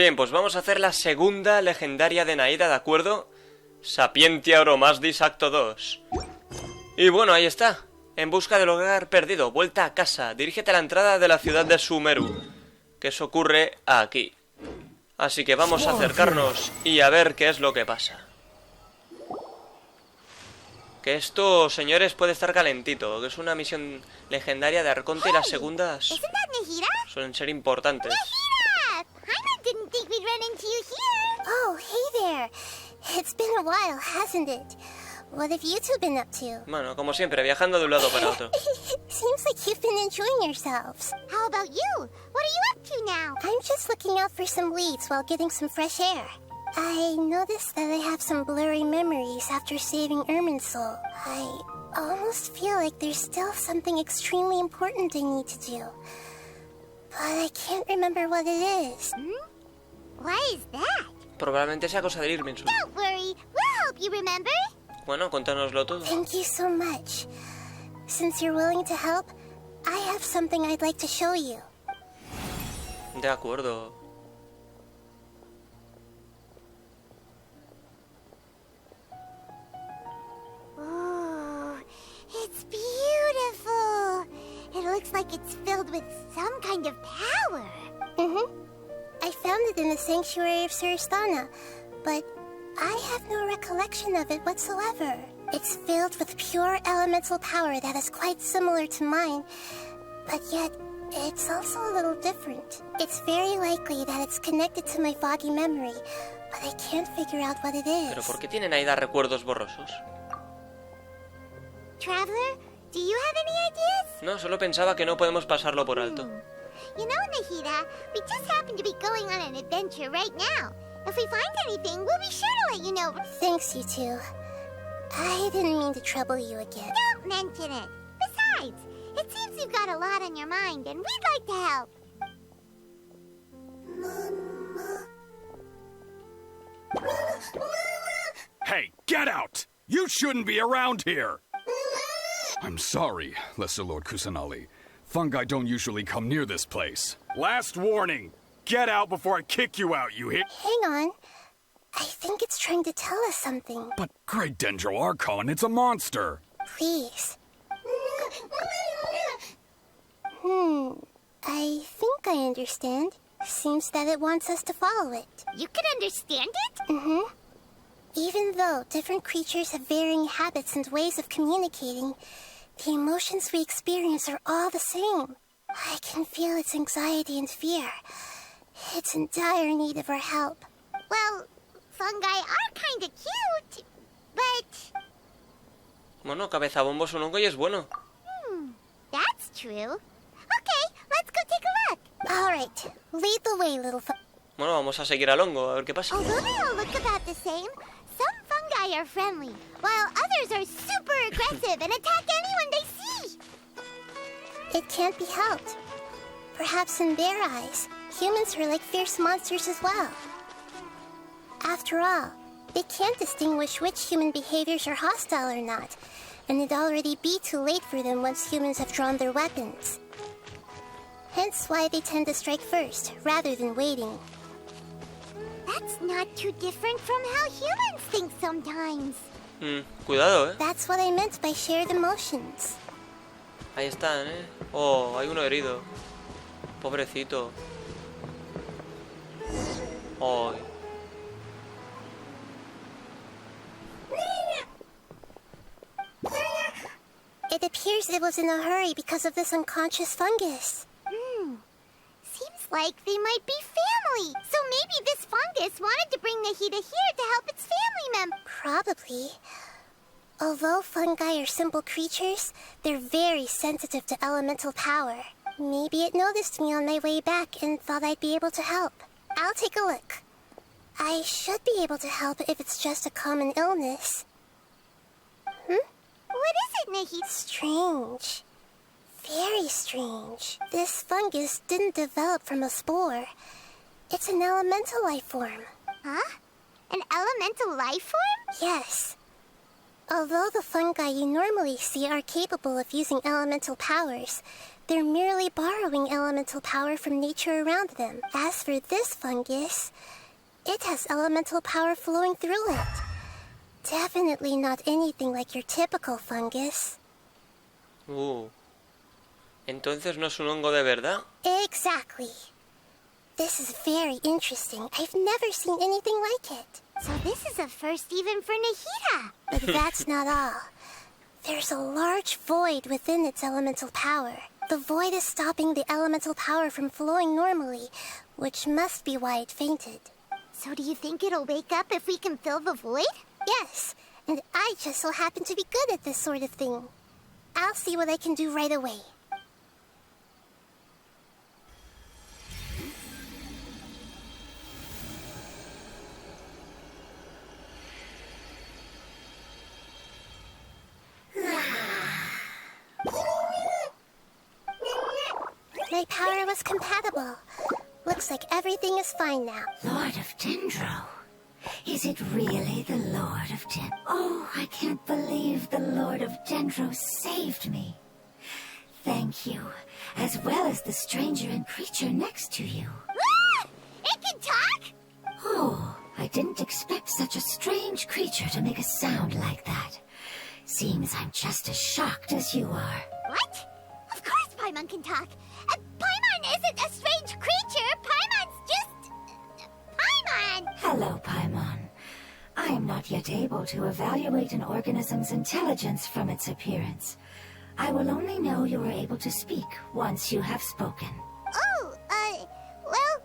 Bien, pues vamos a hacer la segunda legendaria de Nahida, ¿de acuerdo? Sapientia Oromasdis acto 2. Y bueno, ahí está. En busca del hogar perdido, vuelta a casa. Dirígete a la entrada de la ciudad de Sumeru, que eso ocurre aquí. Así que vamos a acercarnos y a ver qué es lo que pasa. Que esto, señores, puede estar calentito. Que es una misión legendaria de Arconte y las segundas suelen ser importantes. Oh, hey there. It's been a while, hasn't it? What have you two been up to? Bueno, como siempre, viajando de un lado para otro. Seems like you've been enjoying yourselves. How about you? What are you up to now? I'm just looking out for some leads while getting some fresh air. I noticed that I have some blurry memories after saving Irminsul. I almost feel like there's still something extremely important I need to do. But I can't remember what it is. Why is that? Probablemente sea cosa de Irminsul. Don't worry, we'll help you remember. Bueno, contánoslo todo. Thank you so much. Since you're willing to help, I have something I'd like to show you. De acuerdo. Oh, it's beautiful. It looks like it's filled with some kind of power. I found it in the sanctuary of Suristana, but I have no recollection of it whatsoever. It's filled with pure elemental power that is quite similar to mine, but yet it's also a little different. It's very likely that it's connected to my foggy memory, but I can't figure out what it is. ¿Pero por qué tienen Nahida recuerdos borrosos? Traveler, do you have any ideas? No, solo pensaba que no podemos pasarlo por alto. You know, Nahida, we just happen to be going on an adventure right now. If we find anything, we'll be sure to let you know. Thanks, you two. I didn't mean to trouble you again. Don't mention it. Besides, it seems you've got a lot on your mind, and we'd like to help. Hey, get out! You shouldn't be around here! I'm sorry, Lesser Lord Kusanali. Fungi don't usually come near this place. Last warning! Get out before I kick you out, you hit— Hang on. I think it's trying to tell us something. But Great Dendro Archon, it's a monster! Please. I think I understand. Seems that it wants us to follow it. You can understand it? Even though different creatures have varying habits and ways of communicating, the emotions we experience are all the same. I can feel its anxiety and fear. It's in dire need of our help. Well, fungi are kinda cute, but... Bueno, cabezabombo es un hongo y es bueno. That's true. Okay, let's go take a look. All right, lead the way, little Bueno, vamos a seguir al hongo, a ver qué pasa. Although they all look about the same, some fungi are friendly, while others are super aggressive and attack anyone they see. It can't be helped. Perhaps in their eyes, humans are like fierce monsters as well. After all, they can't distinguish which human behaviors are hostile or not, and it'd already be too late for them once humans have drawn their weapons. Hence why they tend to strike first, rather than waiting. That's not too different from how humans think sometimes. Cuidado, That's what I meant by shared emotions. Ahí están, Oh, hay uno herido. Pobrecito. Ay. It appears it was in a hurry because of this unconscious fungus. Seems like they might be family. So maybe this fungus wanted to bring Nahida here to help its family members. Probably. Although fungi are simple creatures, they're very sensitive to elemental power. Maybe it noticed me on my way back and thought I'd be able to help. I'll take a look. I should be able to help if it's just a common illness. What is it, Nahida? Strange. Very strange. This fungus didn't develop from a spore. It's an elemental life form. Huh? An elemental life form? Yes. Although the fungi you normally see are capable of using elemental powers, they're merely borrowing elemental power from nature around them. As for this fungus, it has elemental power flowing through it. Definitely not anything like your typical fungus. Entonces no es un hongo de verdad. Exactly. This is very interesting. I've never seen anything like it. So this is a first even for Nahida. But that's not all. There's a large void within its elemental power. The void is stopping the elemental power from flowing normally, which must be why it fainted. So do you think it'll wake up if we can fill the void? Yes, and I just so happen to be good at this sort of thing. I'll see what I can do right away. My power was compatible. Looks like everything is fine now. Lord of Dendro. Is it really the Lord of Dendro? Oh, I can't believe the Lord of Dendro saved me. Thank you, as well as the stranger and creature next to you. Ah! It can talk? Oh, I didn't expect such a strange creature to make a sound like that. Seems I'm just as shocked as you are. What? Of course Paimon can talk. Paimon isn't a strange creature. Paimon's just... Paimon! Hello, Paimon. I am not yet able to evaluate an organism's intelligence from its appearance. I will only know you are able to speak once you have spoken. Oh, well,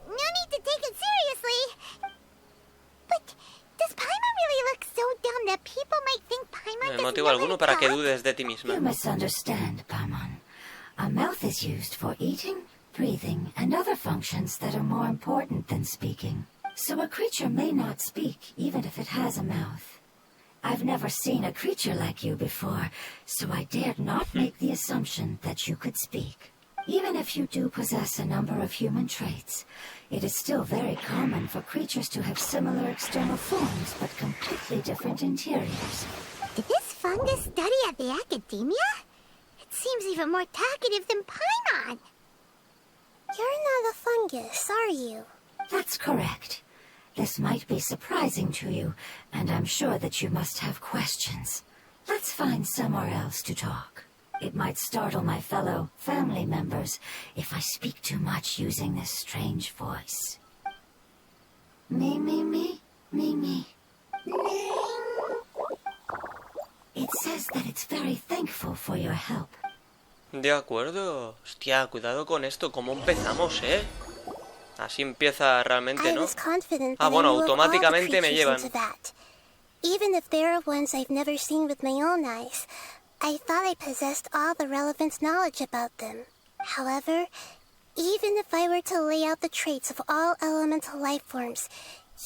no need to take it seriously. But does Paimon really look so dumb that people might think Paimon No hay doesn't motivo know how alguno to para que talk? dudes de ti misma. You misunderstand, Paimon. A mouth is used for eating, breathing, and other functions that are more important than speaking. So a creature may not speak, even if it has a mouth. I've never seen a creature like you before, so I dared not make the assumption that you could speak. Even if you do possess a number of human traits, it is still very common for creatures to have similar external forms, but completely different interiors. Did this fungus study at the academia? It seems even more talkative than Paimon. You're not a fungus, are you? That's correct. This might be surprising to you, and I'm sure that you must have questions. Let's find somewhere else to talk. It might startle my fellow family members if I speak too much using this strange voice. Me. It says that it's very thankful for your help. De acuerdo. Hostia, cuidado con esto. ¿Cómo empezamos, eh? Así empieza realmente, I ¿no? was confident Ah, that bueno, I knew of all the automáticamente me creatures llevan. into that. Even if there are ones I've never seen with my own eyes, I thought I possessed all the relevant knowledge about them. However, even if I were to lay out the traits of all elemental life forms,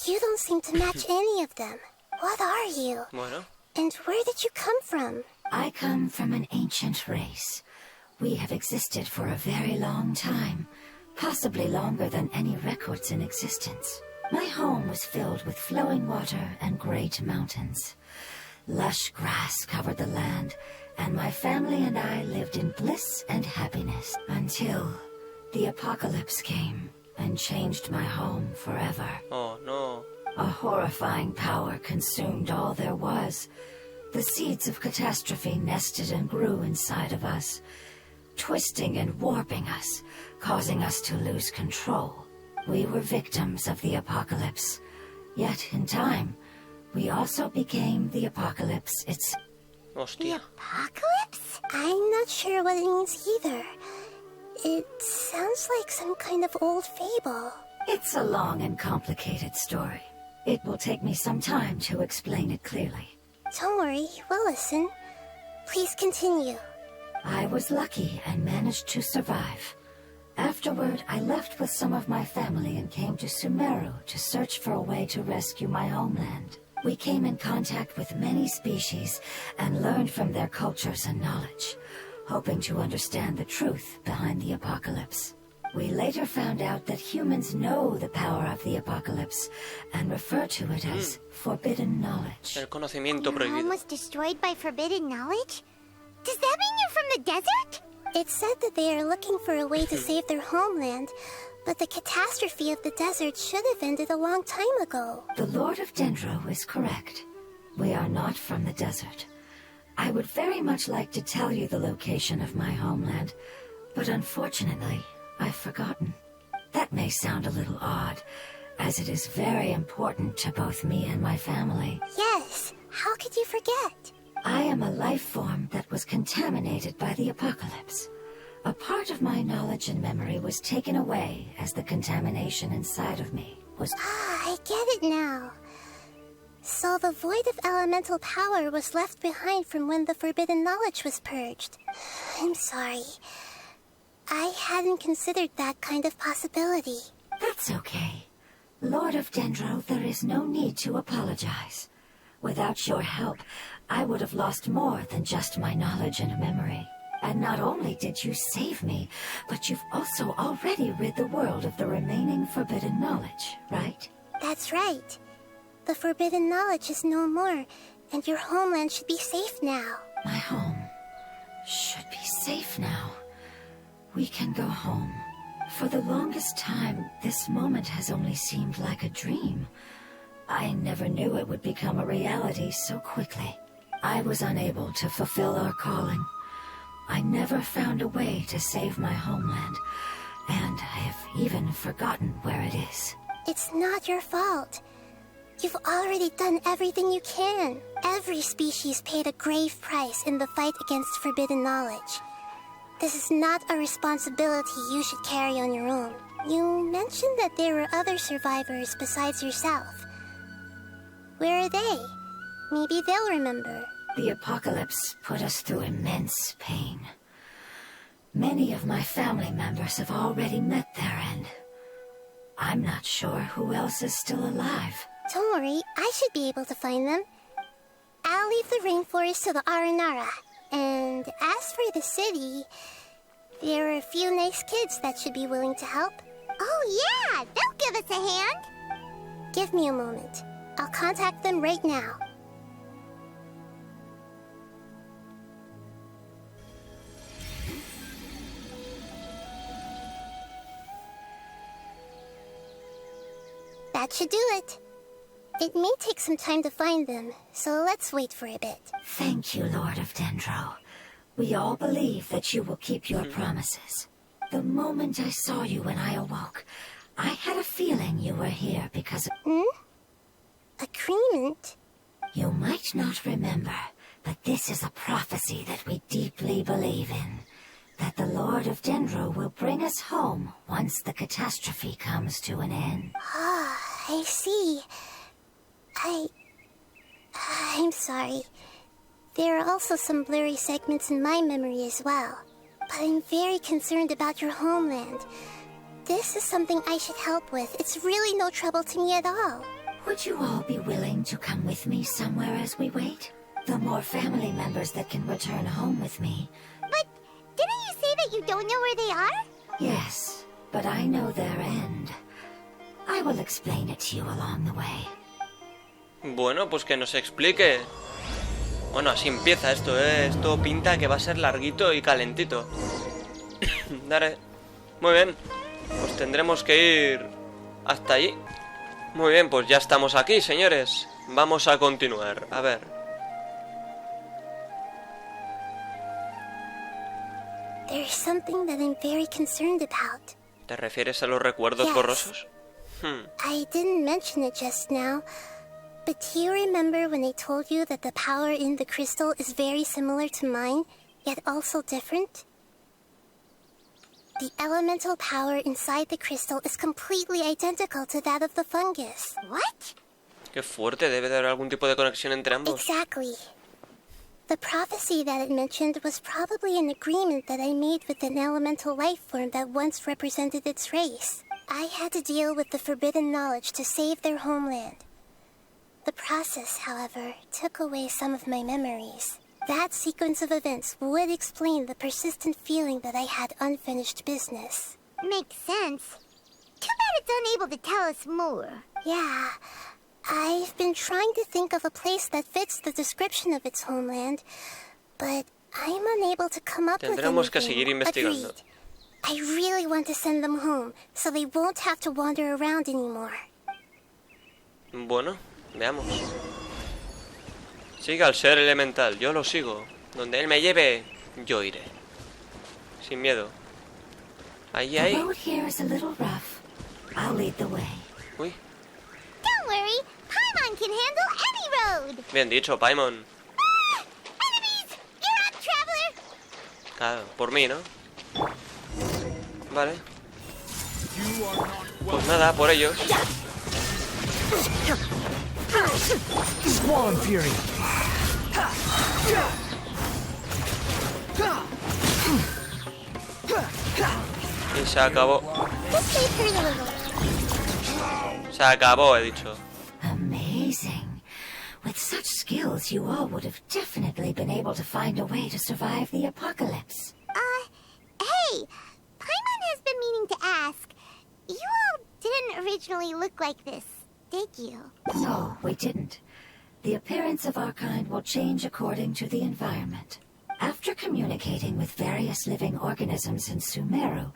you don't seem to match any of them. What are you? Bueno. And where did you come from? I come from an ancient race. We have existed for a very long time, possibly longer than any records in existence. My home was filled with flowing water and great mountains. Lush grass covered the land, and my family and I lived in bliss and happiness until the apocalypse came and changed my home forever. Oh, no. A horrifying power consumed all there was. The seeds of catastrophe nested and grew inside of us, twisting and warping us, causing us to lose control. We were victims of the apocalypse. Yet, in time, we also became the apocalypse itself. The Hostia. apocalypse? I'm not sure what it means either. It sounds like some kind of old fable. It's a long and complicated story. It will take me some time to explain it clearly. Don't worry, we'll listen. Please continue. I was lucky and managed to survive. Afterward, I left with some of my family and came to Sumeru to search for a way to rescue my homeland. We came in contact with many species and learned from their cultures and knowledge, hoping to understand the truth behind the apocalypse. We later found out that humans know the power of the apocalypse and refer to it as forbidden knowledge. El conocimiento Your home prohibido. was destroyed by forbidden knowledge? Does that mean you're from the desert? It said that they are looking for a way to save their homeland, but the catastrophe of the desert should have ended a long time ago. The Lord of Dendro is correct. We are not from the desert. I would very much like to tell you the location of my homeland, but unfortunately, I've forgotten. That may sound a little odd, as it is very important to both me and my family. Yes, how could you forget? I am a life form that was contaminated by the apocalypse. A part of my knowledge and memory was taken away as the contamination inside of me was... I get it now. So the void of elemental power was left behind from when the forbidden knowledge was purged. I'm sorry. I hadn't considered that kind of possibility. That's okay. Lord of Dendro, there is no need to apologize. Without your help, I would have lost more than just my knowledge and memory. And not only did you save me, but you've also already rid the world of the remaining forbidden knowledge, right? That's right. The forbidden knowledge is no more, and your homeland should be safe now. My home should be safe now. We can go home. For the longest time, this moment has only seemed like a dream. I never knew it would become a reality so quickly. I was unable to fulfill our calling. I never found a way to save my homeland, and I have even forgotten where it is. It's not your fault. You've already done everything you can. Every species paid a grave price in the fight against forbidden knowledge. This is not a responsibility you should carry on your own. You mentioned that there were other survivors besides yourself. Where are they? Maybe they'll remember. The apocalypse put us through immense pain. Many of my family members have already met their end. I'm not sure who else is still alive. Don't worry, I should be able to find them. I'll leave the rainforest to the Aranara. And as for the city, there are a few nice kids that should be willing to help. Oh yeah, they'll give us a hand. Give me a moment. I'll contact them right now. That should do it. It may take some time to find them, so let's wait for a bit. Thank you, Lord of Dendro. We all believe that you will keep your promises. The moment I saw you when I awoke, I had a feeling you were here because of... Agreement? You might not remember, but this is a prophecy that we deeply believe in. That the Lord of Dendro will bring us home once the catastrophe comes to an end. Ah, I see. I'm sorry. There are also some blurry segments in my memory as well. But I'm very concerned about your homeland. This is something I should help with. It's really no trouble to me at all. Would you all be willing to come with me somewhere as we wait? The more family members that can return home with me. But didn't you say that you don't know where they are? Yes, but I know their end. I will explain it to you along the way. Bueno, pues que nos explique. Bueno, así empieza esto, ¿eh? Esto pinta que va a ser larguito y calentito. Dale. Muy bien. Pues tendremos que ir hasta allí. Muy bien, pues ya estamos aquí, señores. Vamos a continuar. A ver. There's something that I'm very concerned about. ¿Te refieres a los recuerdos Yes. borrosos? I didn't mention it just now, but do you remember when I told you that the power in the crystal is very similar to mine, yet also different? The elemental power inside the crystal is completely identical to that of the fungus. What? Qué fuerte, debe de haber algún tipo de conexión entre ambos. Exactly. The prophecy that it mentioned was probably an agreement that I made with an elemental life form that once represented its race. I had to deal with the forbidden knowledge to save their homeland. The process, however, took away some of my memories. That sequence of events would explain the persistent feeling that I had unfinished business. Makes sense. Too bad it's unable to tell us more. Yeah, I've been trying to think of a place that fits the description of its homeland, but I'm unable to come up with Tendremos que anything. seguir investigando. Agreed. I really want to send them home, so they won't have to wander around anymore. Bueno, veamos. Siga al ser elemental, yo lo sigo. Donde él me lleve, yo iré. Sin miedo. Ahí, The ahí. road here is a little rough. I'll lead the way. Uy, Don't worry, Paimon can handle any road. bien dicho, Paimon. Ah! Enemies! You're up, traveler! Claro, por mí, ¿no? Vale. Pues nada, por ellos. Squall and Fury. Y se acabó. Just wait for a little. Se acabó, he dicho. Amazing. With such skills, you all would have definitely been able to find a way to survive the apocalypse. Hey! Paimon has been meaning to ask. You all didn't originally look like this, did you? No, we didn't. The appearance of our kind will change according to the environment. After communicating with various living organisms in Sumeru,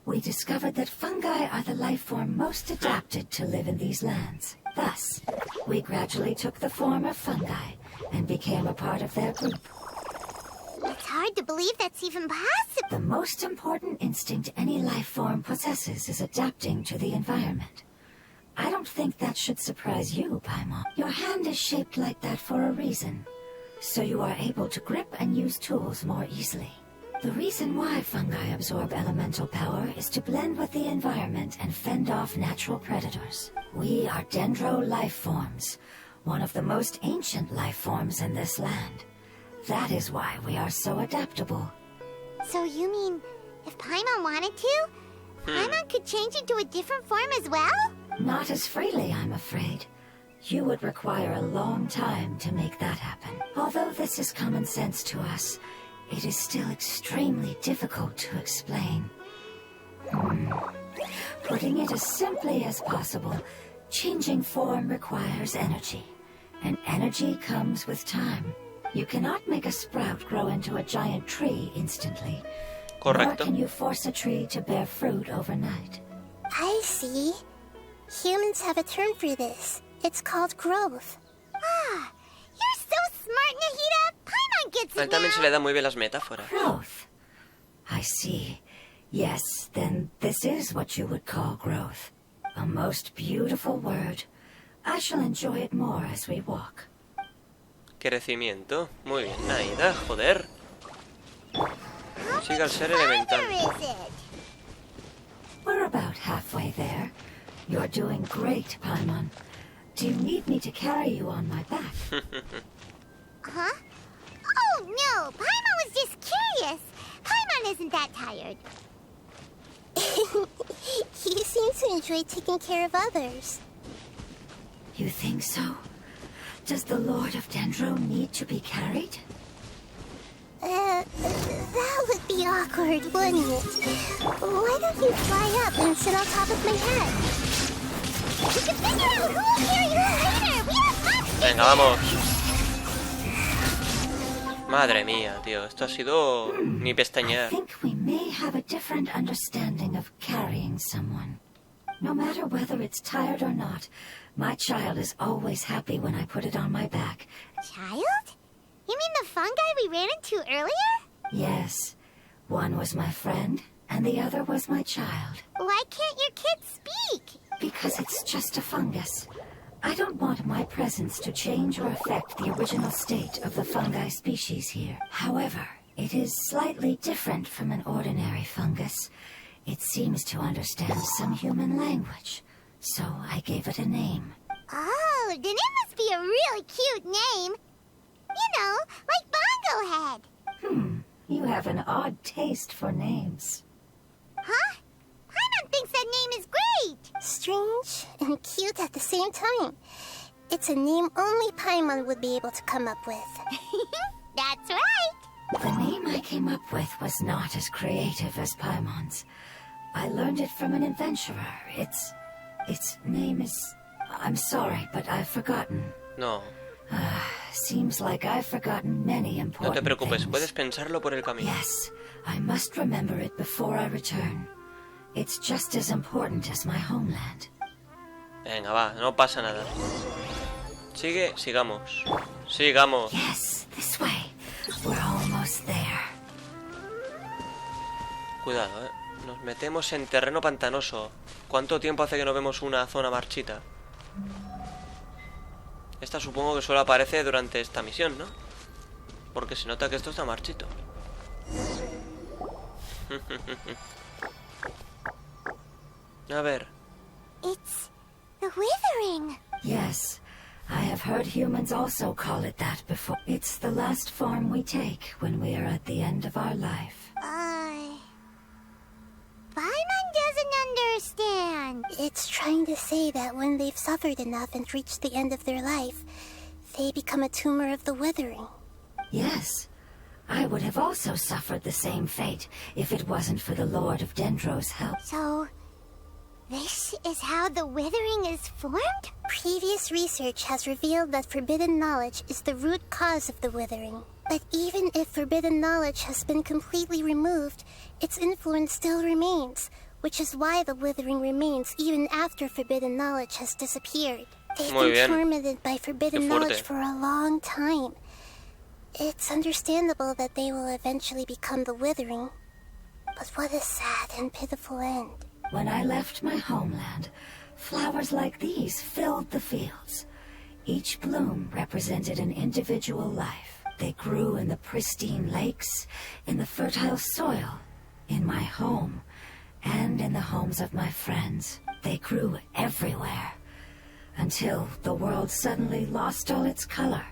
we discovered that fungi are the life form most adapted to live in these lands. Thus, we gradually took the form of fungi and became a part of their group. It's hard to believe that's even possible. The most important instinct any life form possesses is adapting to the environment. I don't think that should surprise you, Paimon. Your hand is shaped like that for a reason, so you are able to grip and use tools more easily. The reason why fungi absorb elemental power is to blend with the environment and fend off natural predators. We are dendro life forms, one of the most ancient life forms in this land. That is why we are so adaptable. So you mean, if Paimon wanted to, Paimon could change into a different form as well? Not as freely, I'm afraid. You would require a long time to make that happen. Although this is common sense to us, it is still extremely difficult to explain. Putting it as simply as possible, changing form requires energy, and energy comes with time. You cannot make a sprout grow into a giant tree instantly. Correcto. Nor can you force a tree to bear fruit overnight. I see. Humans have a term for this. It's called growth. Ah, you're so smart, Nahida. Paimon gets A él it también se now. le dan muy bien las metáforas. Growth. I see. Yes, then this is what you would call growth. A most beautiful word. I shall enjoy it more as we walk. Crecimiento. Muy bien, Nahida, joder. How Siga al much ser elemental. farther is it? We're about halfway there. You're doing great, Paimon. Do you need me to carry you on my back? Huh? Oh, no. Paimon was just curious. Paimon isn't that tired. You seem to enjoy taking care of others. You think so? Does the Lord of Dendro need to be carried? That would be awkward, wouldn't it? Why don't you fly up and sit on top of my head? We can figure out who will carry who later. We have lots to Venga, vamos. Madre mía, tío. Esto ha sido ni I pestañear. think we may have a different understanding of carrying someone. No matter whether it's tired or not, my child is always happy when I put it on my back. Child? You mean the fungi we ran into earlier? Yes, one was my friend, and the other was my child. Why can't your kid speak? Because it's just a fungus. I don't want my presence to change or affect the original state of the fungi species here. However, it is slightly different from an ordinary fungus. It seems to understand some human language, so I gave it a name. Oh, then it must be a really cute name. You know, like Bongo Head. You have an odd taste for names. Huh? Paimon thinks that name is great. Strange and cute at the same time. It's a name only Paimon would be able to come up with. That's right. The name I came up with was not as creative as Paimon's. I learned it from an adventurer. Its name is... I'm sorry, but I've forgotten. No. Seems like I've forgotten many important No te preocupes, things. puedes pensarlo por el camino. Yes, I must remember it before I return. It's just as important as my homeland. Venga, va, no pasa nada. Sigamos. Sigamos. Yes, this way. We're almost there. Cuidado, nos metemos en terreno pantanoso. ¿Cuánto tiempo hace que no vemos una zona marchita? Esta supongo que solo aparece durante esta misión, ¿no? Porque se nota que esto está marchito. A ver. It's the withering. Yes, I have heard humans also call it that before. It's the last form we take when we are at the end of our life. Paimon doesn't understand. It's trying to say that when they've suffered enough and reached the end of their life, they become a tumor of the withering. Yes, I would have also suffered the same fate if it wasn't for the Lord of Dendro's help. So, this is how the withering is formed? Previous research has revealed that forbidden knowledge is the root cause of the withering. But even if forbidden knowledge has been completely removed, its influence still remains, which is why the withering remains even after forbidden knowledge has disappeared. They've been tormented by forbidden knowledge for a long time. It's understandable that they will eventually become the withering. But what a sad and pitiful end. When I left my homeland, flowers like these filled the fields. Each bloom represented an individual life. They grew in the pristine lakes, in the fertile soil, in my home, and in the homes of my friends. They grew everywhere, until the world suddenly lost all its color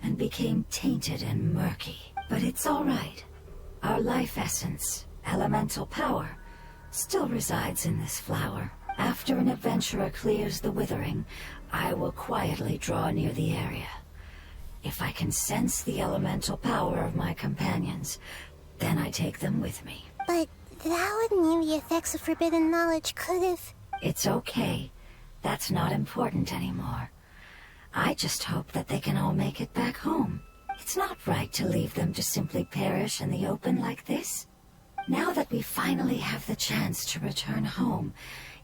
and became tainted and murky. But it's all right. Our life essence, elemental power, still resides in this flower. After an adventurer clears the withering, I will quietly draw near the area. If I can sense the elemental power of my companions, then I take them with me. But that would mean the effects of forbidden knowledge could have... It's okay. That's not important anymore. I just hope that they can all make it back home. It's not right to leave them to simply perish in the open like this. Now that we finally have the chance to return home,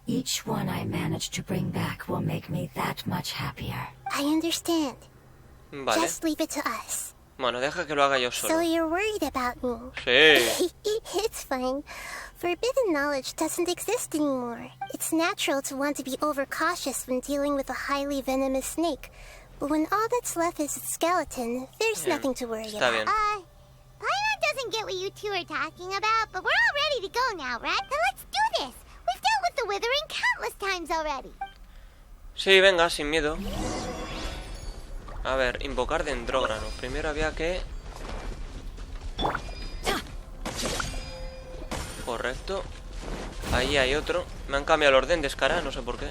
each one I manage to bring back will make me that much happier. I understand. Vale. Just leave it to us. Bueno, deja que lo haga yo So solo. you're worried about me? Sí. It's fine. Forbidden knowledge doesn't exist anymore. It's natural to want to be overcautious when dealing with a highly venomous snake. But when all that's left is its skeleton, there's nothing to worry Está about. bien. Paimon doesn't get what you two are talking about, but we're all ready to go now, right? Then let's do this. We've dealt with the withering countless times already. Sí, venga, sin miedo. A ver, invocar dendrógrano. Primero había que... Correcto. Ahí hay otro. Me han cambiado el orden de escara, no sé por qué.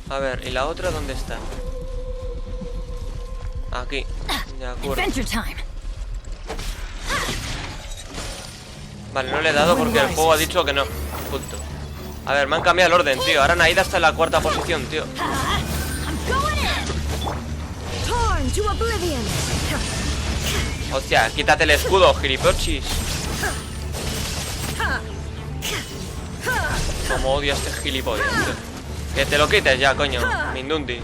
A ver, ¿y la otra dónde está? Aquí. De acuerdo. Vale, no le he dado porque el juego ha dicho que no. Punto. A ver, me han cambiado el orden, tío. Ahora Nahida está en la cuarta posición, tío. Hostia, quítate el escudo, gilipochis. Como odio a este gilipollas, tío. Que te lo quites ya, coño, Mindundi.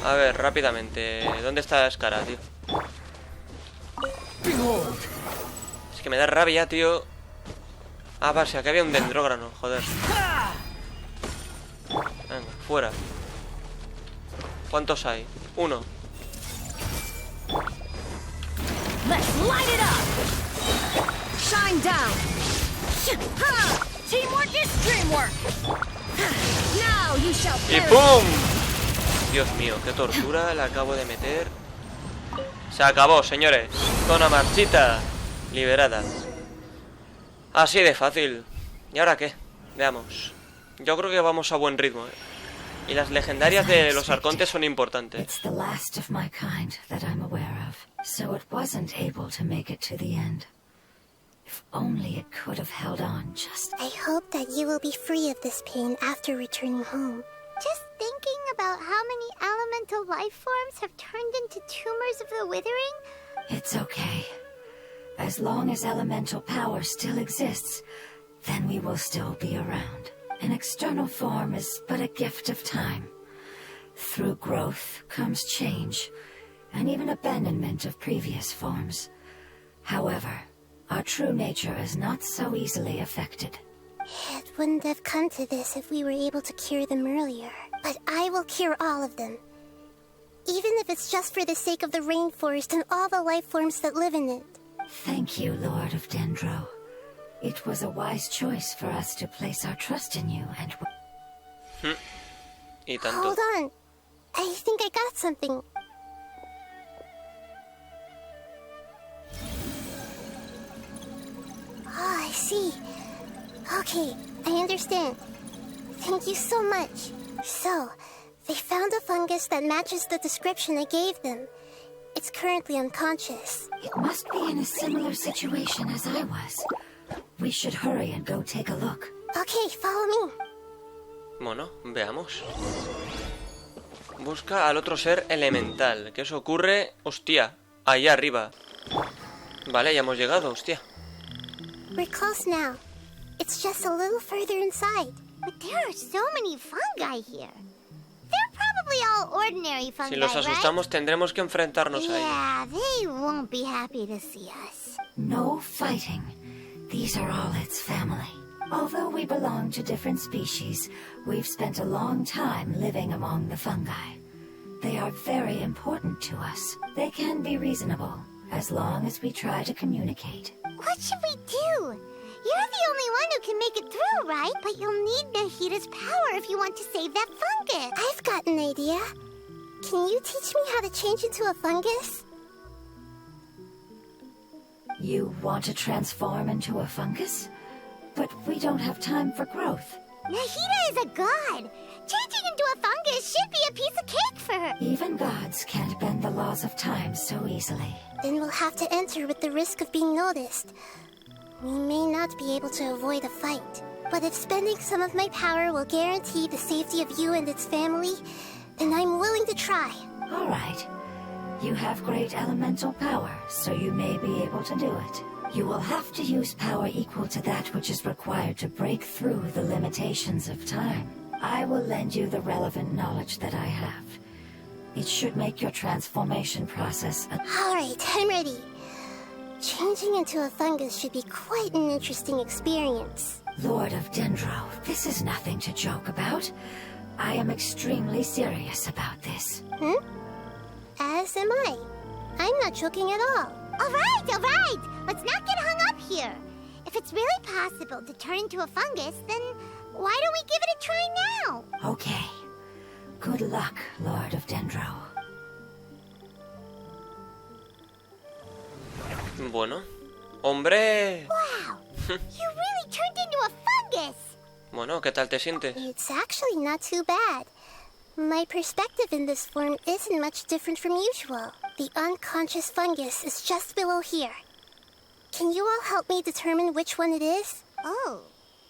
A ver, rápidamente. ¿Dónde está la escara, tío? Es que me da rabia, tío. Ah, va, si aquí había un dendrógrano, joder. Venga, fuera. ¿Cuántos hay? Uno. ¡Y pum! Dios mío, qué tortura le acabo de meter. Se acabó, señores. Zona marchita. Liberada. Así de fácil. ¿Y ahora qué? Veamos. Yo creo que vamos a buen ritmo, ¿eh? Y las legendarias de los arcontes son importantes. It's the last of my kind that I'm aware of, so it wasn't able to make it to the end. If only it could have held on just... I hope that you will be free of this pain after returning home. Just thinking about how many elemental life forms have turned into tumors of the withering? It's okay. As long as elemental power still exists, then we will still be around. An external form is but a gift of time. Through growth comes change, and even abandonment of previous forms. However, our true nature is not so easily affected. It wouldn't have come to this if we were able to cure them earlier. But I will cure all of them. Even if it's just for the sake of the rainforest and all the life forms that live in it. Thank you, Lord of Dendro. It was a wise choice for us to place our trust in you and... Y tanto. Hold on. I think I got something. Oh, I see. Okay, I understand. Thank you so much. So, they found a fungus that matches the description I gave them. It's currently unconscious. It must be in a similar situation as I was. We should hurry and go take a look. Okay, follow me. Bueno, veamos. Busca al otro ser elemental. ¿Qué eso ocurre? Hostia, allá arriba. Vale, ya hemos llegado, hostia. We're close now. It's just a little further inside. But there are so many fungi here. They're probably all ordinary fungi, Si los asustamos, right? tendremos que enfrentarnos a ellos. Yeah, they won't be happy to see us. No fighting. These are all its family. Although we belong to different species, we've spent a long time living among the fungi. They are very important to us. They can be reasonable, as long as we try to communicate. What should we do? You're the only one who can make it through, right? But you'll need Nahida's power if you want to save that fungus. I've got an idea. Can you teach me how to change into a fungus? You want to transform into a fungus? But we don't have time for growth. Nahida is a god. Changing into a fungus should be a piece of cake for her. Even gods can't bend the laws of time so easily. Then we'll have to enter with the risk of being noticed. We may not be able to avoid a fight. But if spending some of my power will guarantee the safety of you and its family, then I'm willing to try. All right. You have great elemental power, so you may be able to do it. You will have to use power equal to that which is required to break through the limitations of time. I will lend you the relevant knowledge that I have. It should make your transformation process Alright, I'm ready. Changing into a fungus should be quite an interesting experience. Lord of Dendro, this is nothing to joke about. I am extremely serious about this. As am I. I'm not joking at all. All right. Let's not get hung up here. If it's really possible to turn into a fungus, then why don't we give it a try now? Okay. Good luck, Lord of Dendro. Bueno. ¡Hombre! Wow, you really turned into a fungus. Bueno, ¿qué tal te sientes? It's actually not too bad. My perspective in this form isn't much different from usual. The unconscious fungus is just below here. Can you all help me determine which one it is? Oh,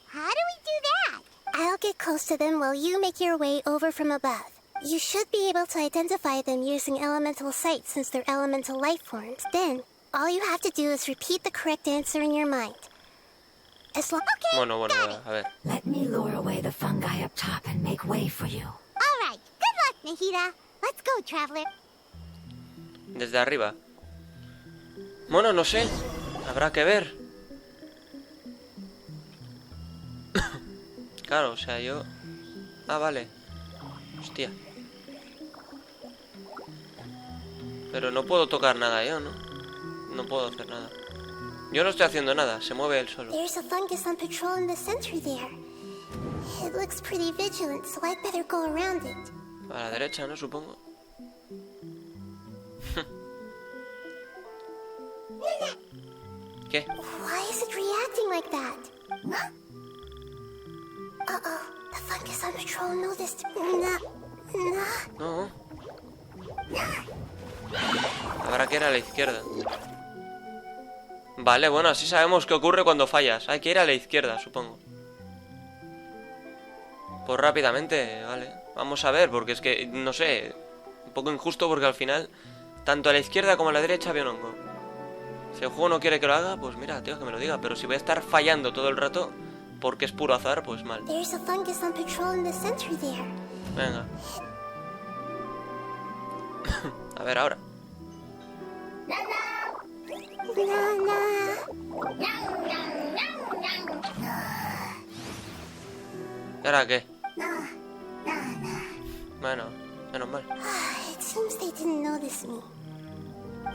how do we do that? I'll get close to them while you make your way over from above. You should be able to identify them using elemental sight since they're elemental life forms. Then, all you have to do is repeat the correct answer in your mind. As long... Okay, Bueno, got it. a ver. Let me lure away the fungi up top and make way for you. All right, good luck, Nahida. Let's go, traveler. Desde arriba. Bueno, no sé. Habrá que ver. Claro, o sea, yo... Ah, vale. Hostia. Pero no puedo tocar nada yo, ¿no? No puedo hacer nada. Yo no estoy haciendo nada, se mueve él solo. There's a fungus on patrol in the center there. It looks pretty vigilant, so I'd better go around it. A la derecha, ¿no? Supongo. ¿Qué? Why is it reacting like that? Uh-oh, the fungus on patrol noticed. No. Habrá que ir a la izquierda. Vale, bueno, así sabemos qué ocurre cuando fallas. Hay que ir a la izquierda, supongo. Pues rápidamente, vale. Vamos a ver, porque es que, no sé, un poco injusto porque al final, tanto a la izquierda como a la derecha había un hongo. Si el juego no quiere que lo haga, pues mira, tío, que me lo diga. Pero si voy a estar fallando todo el rato, porque es puro azar, pues mal. Venga. A ver, ahora. ¿Y ahora qué? Bueno, menos mal. It seems they didn't notice me.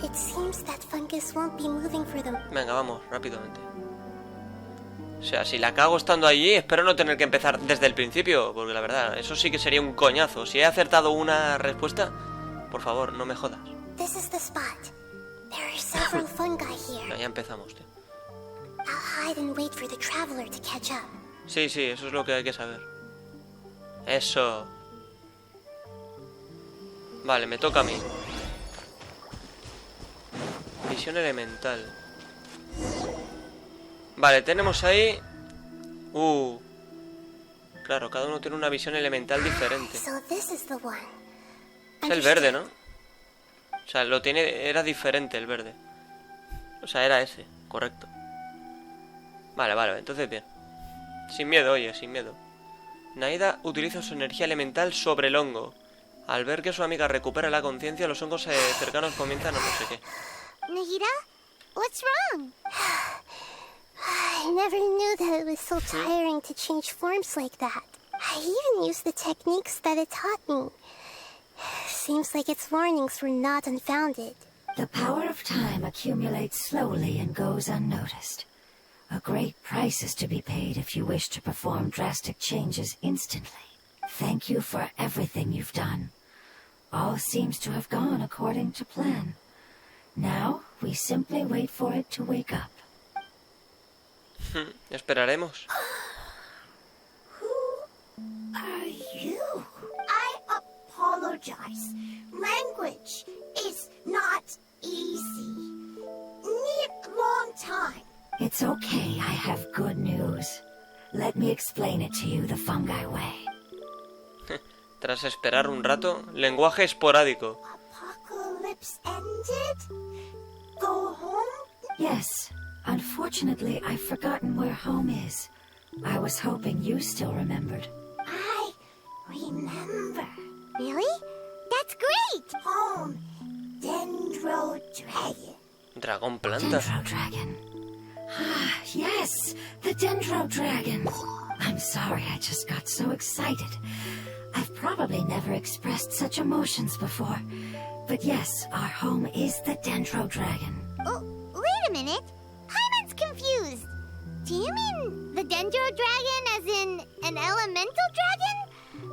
It seems that fungus won't be moving for them. Venga, vamos, rápidamente. O sea, si la cago estando allí, espero no tener que empezar desde el principio, porque la verdad, eso sí que sería un coñazo. Si he acertado una respuesta, por favor, no me jodas. This is the spot. There are several fungi here. No, ya empezamos, tío. I'll hide and wait for the traveler to catch up. Sí, sí, eso es lo que hay que saber. Eso. Vale, me toca a mí. Visión elemental. Vale, tenemos ahí... Claro, cada uno tiene una visión elemental diferente. So this is the one. Es el verde, ¿no? O sea, lo tiene... Era diferente el verde. O sea, era ese, correcto. Vale, vale, entonces bien. Sin miedo, oye, sin miedo. Nahida utiliza su energía elemental sobre el hongo. Al ver que su amiga recupera la conciencia, los hongos cercanos comienzan a no sé qué. Nahida? What's wrong? I never knew that it was so tiring to change forms like that. I even used the techniques that it taught me. Seems like its warnings were not unfounded. The power of time accumulates slowly and goes unnoticed. A great price is to be paid if you wish to perform drastic changes instantly. Thank you for everything you've done. All seems to have gone according to plan. Now, we simply wait for it to wake up. Esperaremos. Who are you? I apologize. Language is not easy. Need long time. It's okay, I have good news. Let me explain it to you the fungi way. Tras esperar un rato, lenguaje esporádico. Apocalypse ended? Go home? Yes. Unfortunately, I've forgotten where home is. I was hoping you still remembered. I remember. Really? That's great! Home. Dendro Dragon. Dragón planta. Dendro Dragon. Ah, yes, the Dendro Dragon. I'm sorry, I just got so excited. I've probably never expressed such emotions before. But yes, our home is the Dendro Dragon. Oh, wait a minute. Hyman's confused. Do you mean the Dendro Dragon as in an elemental dragon?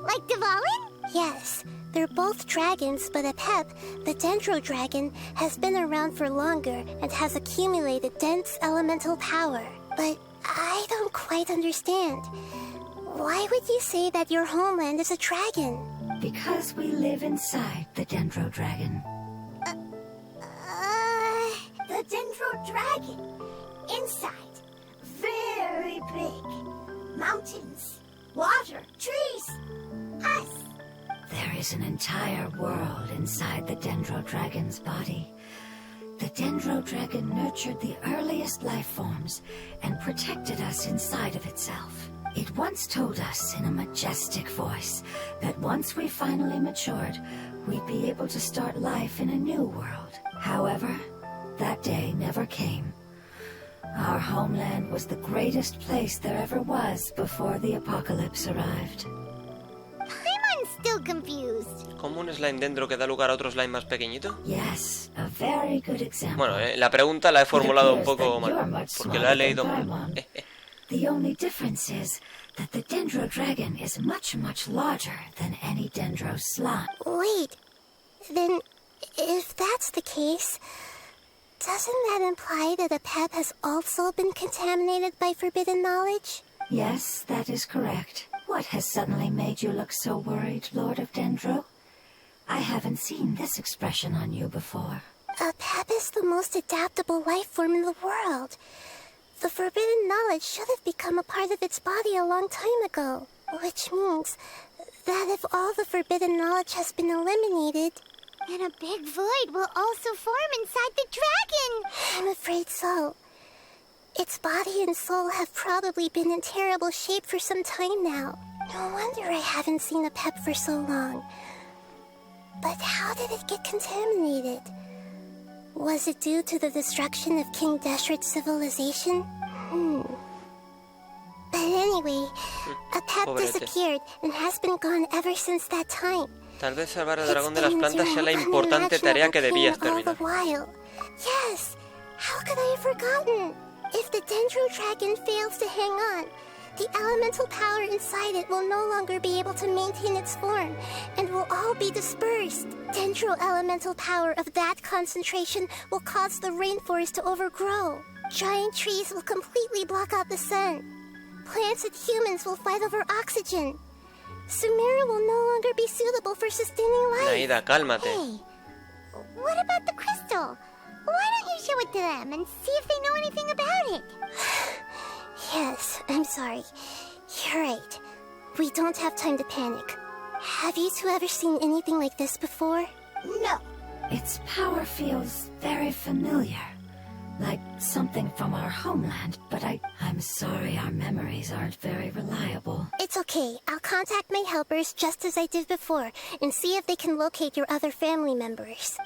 Like Dvalin? Yes, they're both dragons, but Apep, the Dendro Dragon, has been around for longer and has accumulated dense elemental power. But I don't quite understand. Why would you say that your homeland is a dragon? Because we live inside the Dendro Dragon. The Dendro Dragon. Inside. Very big. Mountains. Water. Trees. Us. There is an entire world inside the Dendro Dragon's body. The Dendro Dragon nurtured the earliest life forms and protected us inside of itself. It once told us in a majestic voice that once we finally matured, we'd be able to start life in a new world. However, that day never came. Our homeland was the greatest place there ever was before the apocalypse arrived. Hyman's still confused. ¿Cómo un slime dentro que da lugar a otro slime más pequeñito? Yes, a very good example. Bueno, la pregunta la he formulado un poco mal, porque la he leído mal. The only difference is that the Dendro Dragon is much, much larger than any Dendro slime. Wait, then if that's the case, doesn't that imply that Apep has also been contaminated by forbidden knowledge? Yes, that is correct. What has suddenly made you look so worried, Lord of Dendro? I haven't seen this expression on you before. Apep pep is the most adaptable life form in the world. The forbidden knowledge should have become a part of its body a long time ago. Which means that if all the forbidden knowledge has been eliminated... then a big void will also form inside the dragon! I'm afraid so. Its body and soul have probably been in terrible shape for some time now. No wonder I haven't seen a pep for so long. But how did it get contaminated? Was it due to the destruction of King Deshret's civilization? But anyway, a pep disappeared and has been gone ever since that time. Tal vez salvar al dragón de las plantas sea la importante tarea que debías terminar. Yes, how could I have forgotten? If the Dendro Dragon fails to hang on, the elemental power inside it will no longer be able to maintain its form, and will all be dispersed. Dendro elemental power of that concentration will cause the rainforest to overgrow. Giant trees will completely block out the sun. Plants and humans will fight over oxygen. Sumeru will no longer be suitable for sustaining life. Nahida, cálmate. Hey, what about the crystal? Why don't you show it to them and see if they know anything about it? Yes, I'm sorry. You're right. We don't have time to panic. Have you two ever seen anything like this before? No. Its power feels very familiar. Like something from our homeland, but I'm sorry our memories aren't very reliable. It's okay. I'll contact my helpers just as I did before and see if they can locate your other family members.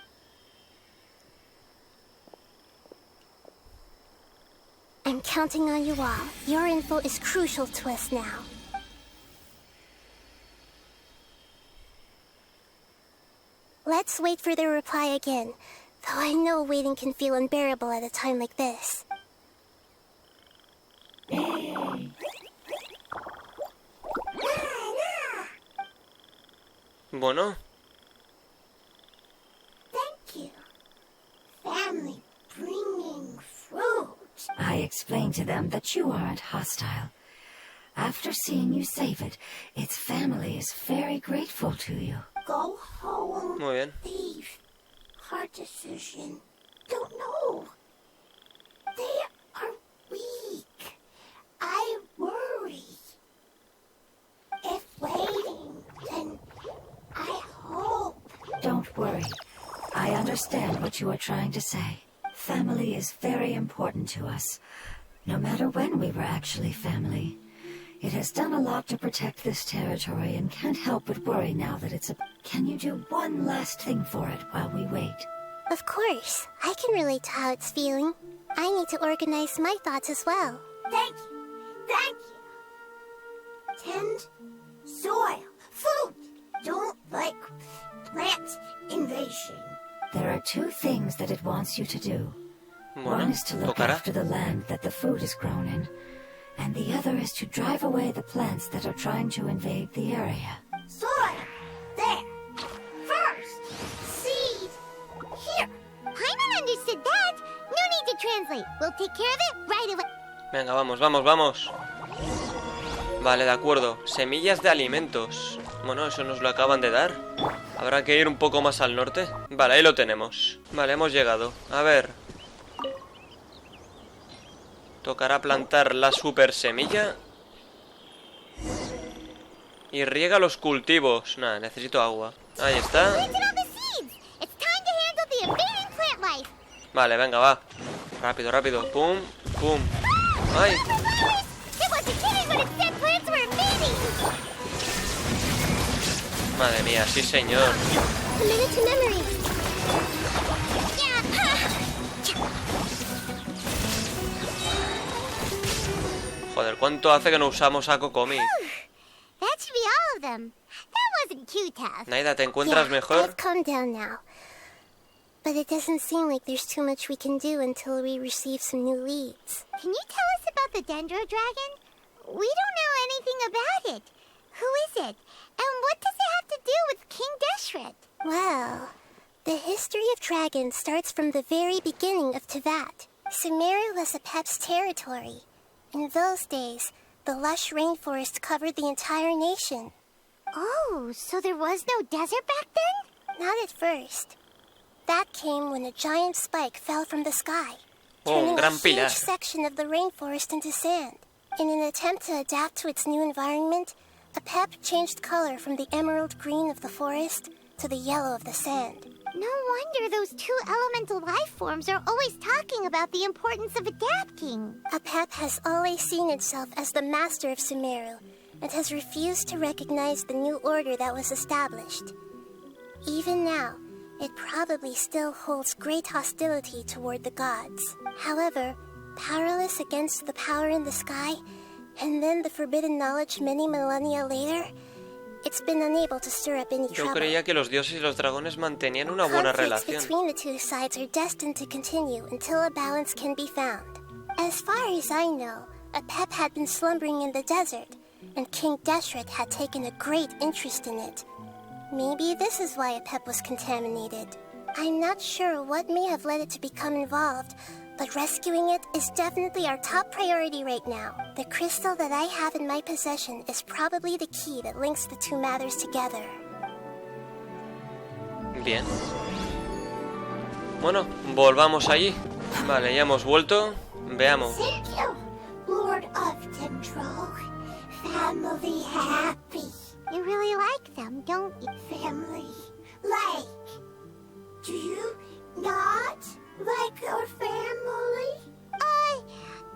I'm counting on you all. Your info is crucial to us now. Let's wait for their reply again, though I know waiting can feel unbearable at a time like this. Bueno. Thank you. Family bringing fruit. I explained to them that you aren't hostile. After seeing you save it, its family is very grateful to you. Go home. Muy bien. Leave. Hard decision. Don't know. They are weak. I worry. If waiting, then I hope. Don't worry. I understand what you are trying to say. Family is very important to us, no matter when we were actually family. It has done a lot to protect this territory and can't help but worry now that it's a... Can you do one last thing for it while we wait? Of course. I can relate to how it's feeling. I need to organize my thoughts as well. Thank you. Thank you. Tend soil. Food. Don't like plant invasion. There are two things that it wants you to do. Bueno, One is to look tocará. after the land that the food is grown in, and the other is to drive away the plants that are trying to invade the area. Soil. There. First. Seed. Here. Paimon understood that. No need to translate. We'll take care of it right away. Venga, vamos, vamos, vamos. Vale, de acuerdo. Semillas de alimentos. Bueno, eso nos lo acaban de dar. Habrá que ir un poco más al norte. Vale, ahí lo tenemos. Vale, hemos llegado. A ver. Tocará plantar la super semilla. Y riega los cultivos. Nada, necesito agua. Ahí está. Planted all the seeds. It's time to handle the invading plant life. Vale, venga, va. Rápido, rápido. Pum, pum. ¡Ay! It wasn't kidding when it said plants were invading. Madre mía, sí señor. Commit it to memory. Joder, ¿cuánto hace que no usamos a Kokomi? That should be all of them. That wasn't too tough. Nahida, ¿te encuentras mejor? I've calmed down now. But it doesn't seem like there's too much we can do until we receive some new leads. Can you tell us about the Dendro Dragon? We don't know anything about it. Who is it? And what does it have to do with King Deshret? Well, the history of dragons starts from the very beginning of Teyvat. Sumeru was a Pep's territory. In those days, the lush rainforest covered the entire nation. Oh, so there was no desert back then? Not at first. That came when a giant spike fell from the sky, Oh, un turning a gran huge pilar. section of the rainforest into sand. In an attempt to adapt to its new environment, a pep changed color from the emerald green of the forest to the yellow of the sand. No wonder those two elemental life forms are always talking about the importance of adapting. A pep has always seen itself as the master of Sumeru and has refused to recognize the new order that was established. Even now, it probably still holds great hostility toward the gods. However, powerless against the power in the sky, and then the forbidden knowledge many millennia later, it's been unable to stir up any Yo trouble. creía que los dioses y los dragones mantenían una buena Conflicts relación. between the two sides are destined to continue until a balance can be found. As far as I know, a pep had been slumbering in the desert, and King Deshret had taken a great interest in it. Maybe this is why a pep was contaminated. I'm not sure what may have led it to become involved, but rescuing it is definitely our top priority right now. The crystal that I have in my possession is probably the key that links the two matters together. Bien. Bueno, volvamos allí. Vale, ya hemos vuelto. Veamos. Thank you, Lord of Dendro. Family happy. You really like them, don't you? Family like. Do you not like our family?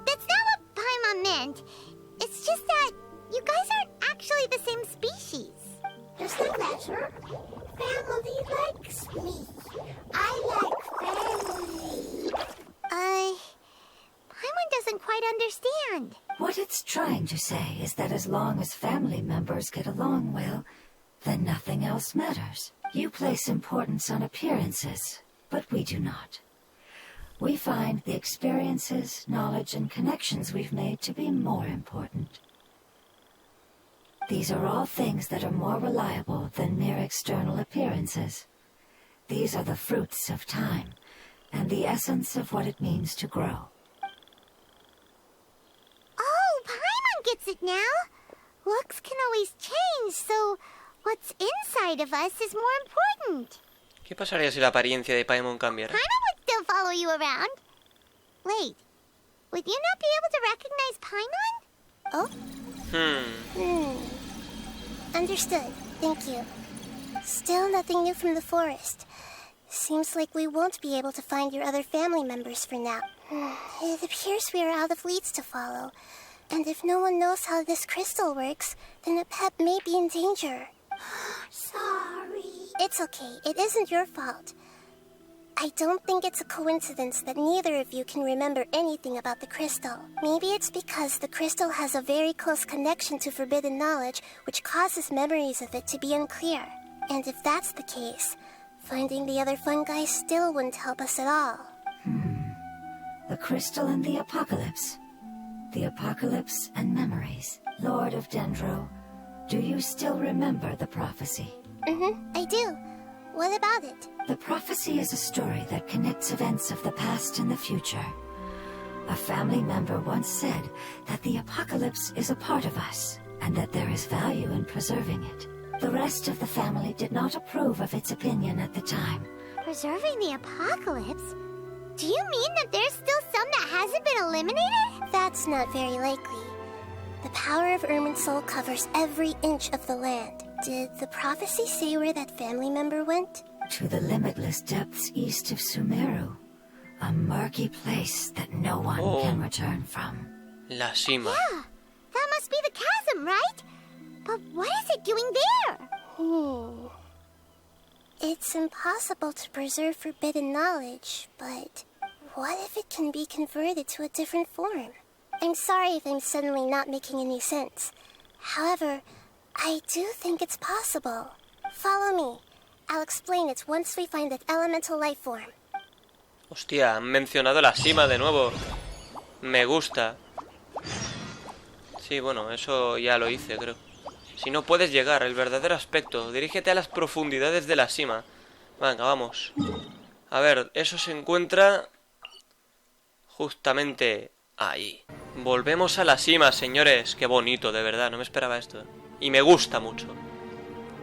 That's not what Paimon meant. It's just that you guys aren't actually the same species. Does that matter? Family likes me. I like family. Paimon doesn't quite understand. What it's trying to say is that as long as family members get along well, then nothing else matters. You place importance on appearances, but we do not. We find the experiences, knowledge, and connections we've made to be more important. These are all things that are more reliable than mere external appearances. These are the fruits of time, and the essence of what it means to grow. Oh, Paimon gets it now. Looks can always change, so what's inside of us is more important. ¿Qué pasaría si la apariencia de Paimon cambiara? Paimon would still follow you around. Wait, would you not be able to recognize Paimon? Oh? Understood. Thank you. Still nothing new from the forest. Seems like we won't be able to find your other family members for now. It appears we are out of leads to follow. And if no one knows how this crystal works, then a pep may be in danger. Sorry. It's okay. It isn't your fault. I don't think it's a coincidence that neither of you can remember anything about the crystal. Maybe it's because the crystal has a very close connection to forbidden knowledge, which causes memories of it to be unclear. And if that's the case, finding the other fungi still wouldn't help us at all. The crystal and the apocalypse. The apocalypse and memories. Lord of Dendro, do you still remember the prophecy? I do. What about it? The prophecy is a story that connects events of the past and the future. A family member once said that the apocalypse is a part of us, and that there is value in preserving it. The rest of the family did not approve of its opinion at the time. Preserving the apocalypse? Do you mean that there's still some that hasn't been eliminated? That's not very likely. The power of Irminsul covers every inch of the land. Did the prophecy say where that family member went? To the limitless depths east of Sumeru. A murky place that no one can return from. La cima. Yeah, that must be the chasm, right? But what is it doing there? It's impossible to preserve forbidden knowledge, but what if it can be converted to a different form? I'm sorry if I'm suddenly not making any sense. However, I do think it's possible. Follow me. I'll explain it once we find that elemental life form. Hostia, han mencionado la cima de nuevo. Me gusta. Sí, bueno, eso ya lo hice, creo. Si no puedes llegar, el verdadero aspecto. Dirígete a las profundidades de la cima. Venga, vamos. A ver, eso se encuentra justamente ahí. Volvemos a la cima, señores. Qué bonito, de verdad, no me esperaba esto. Y me gusta mucho.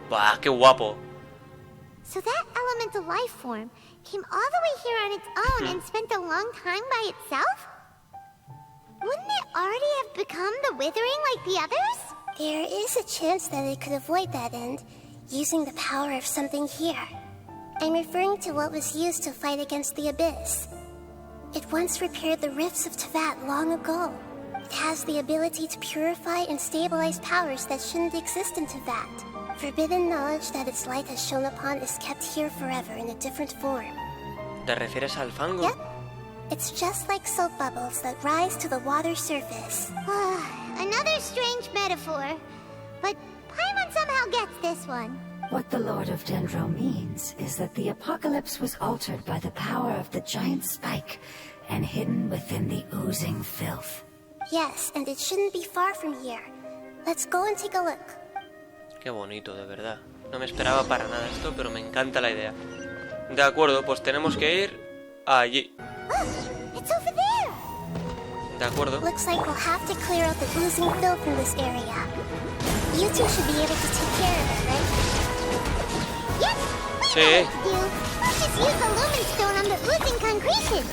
¡Bah, qué guapo! So that elemental life form, came all the way here on its own and spent a long time by itself? Wouldn't it already have become the Withering like the others? There is a chance that it could avoid that end, using the power of something here. I'm referring to what was used to fight against the Abyss. It once repaired the rifts of Teyvat long ago. It has the ability to purify and stabilize powers that shouldn't exist in Teyvat. Forbidden knowledge that its light has shone upon is kept here forever in a different form. ¿Te refieres al fango? Yep. It's just like soap bubbles that rise to the water surface. Another strange metaphor. But Paimon somehow gets this one. What the Lord of Dendro means is that the apocalypse was altered by the power of the giant spike and hidden within the oozing filth. Yes, and it shouldn't be far from here. Let's go and take a look. Qué bonito, de verdad. No me esperaba para nada esto, pero me encanta la idea. De acuerdo, pues tenemos que ir allí. It's over there. De acuerdo. Looks like we'll have to clear out the oozing filth in this area. You two should be able to take care of it, right? Yep. Sí. We'll just use the lumen stone on the oozing concretion.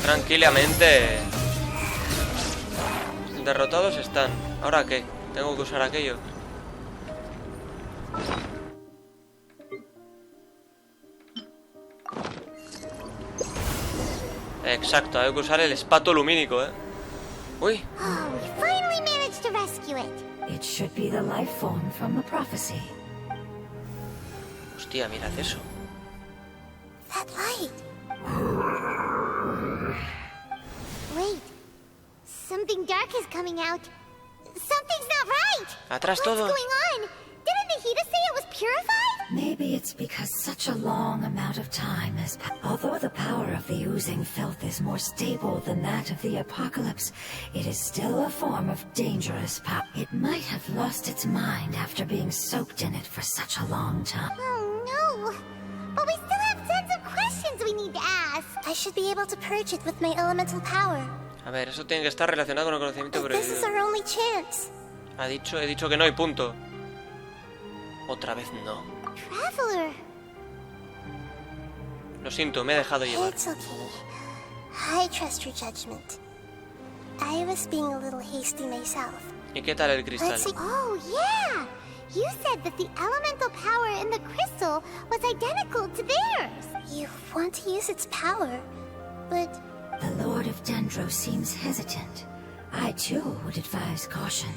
Tranquilamente. Derrotados están. ¿Ahora qué? Tengo que usar aquello. Exacto, hay que usar el espato lumínico, ¿eh? Uy. Oh, we finally managed to rescue it. It should be the life form from the prophecy. Hostia, mirad eso. That light. Wait. Something dark is coming out. Something's not right. Atrás What's todo. going on? Didn't Nahida say it was purified? Maybe it's because such a long amount of time has passed. Although the power of the oozing filth is more stable than that of the apocalypse, it is still a form of dangerous power. It might have lost its mind after being soaked in it for such a long time. Oh no. But we still have tons of questions we need to ask. I should be able to purge it with my elemental power. A ver, eso tiene que estar relacionado con el conocimiento But this is prohibido. our only chance. He dicho que no y punto. Otra vez no. Traveler. Lo siento, me he dejado llevar. It's okay. I trust your judgment. I was being a little hasty myself. ¿Y qué tal el cristal? Let's see. Oh yeah. You said that the elemental power in the crystal was identical to theirs. You want to use its power, but The Lord of Dendro seems hesitant. I too would advise caution.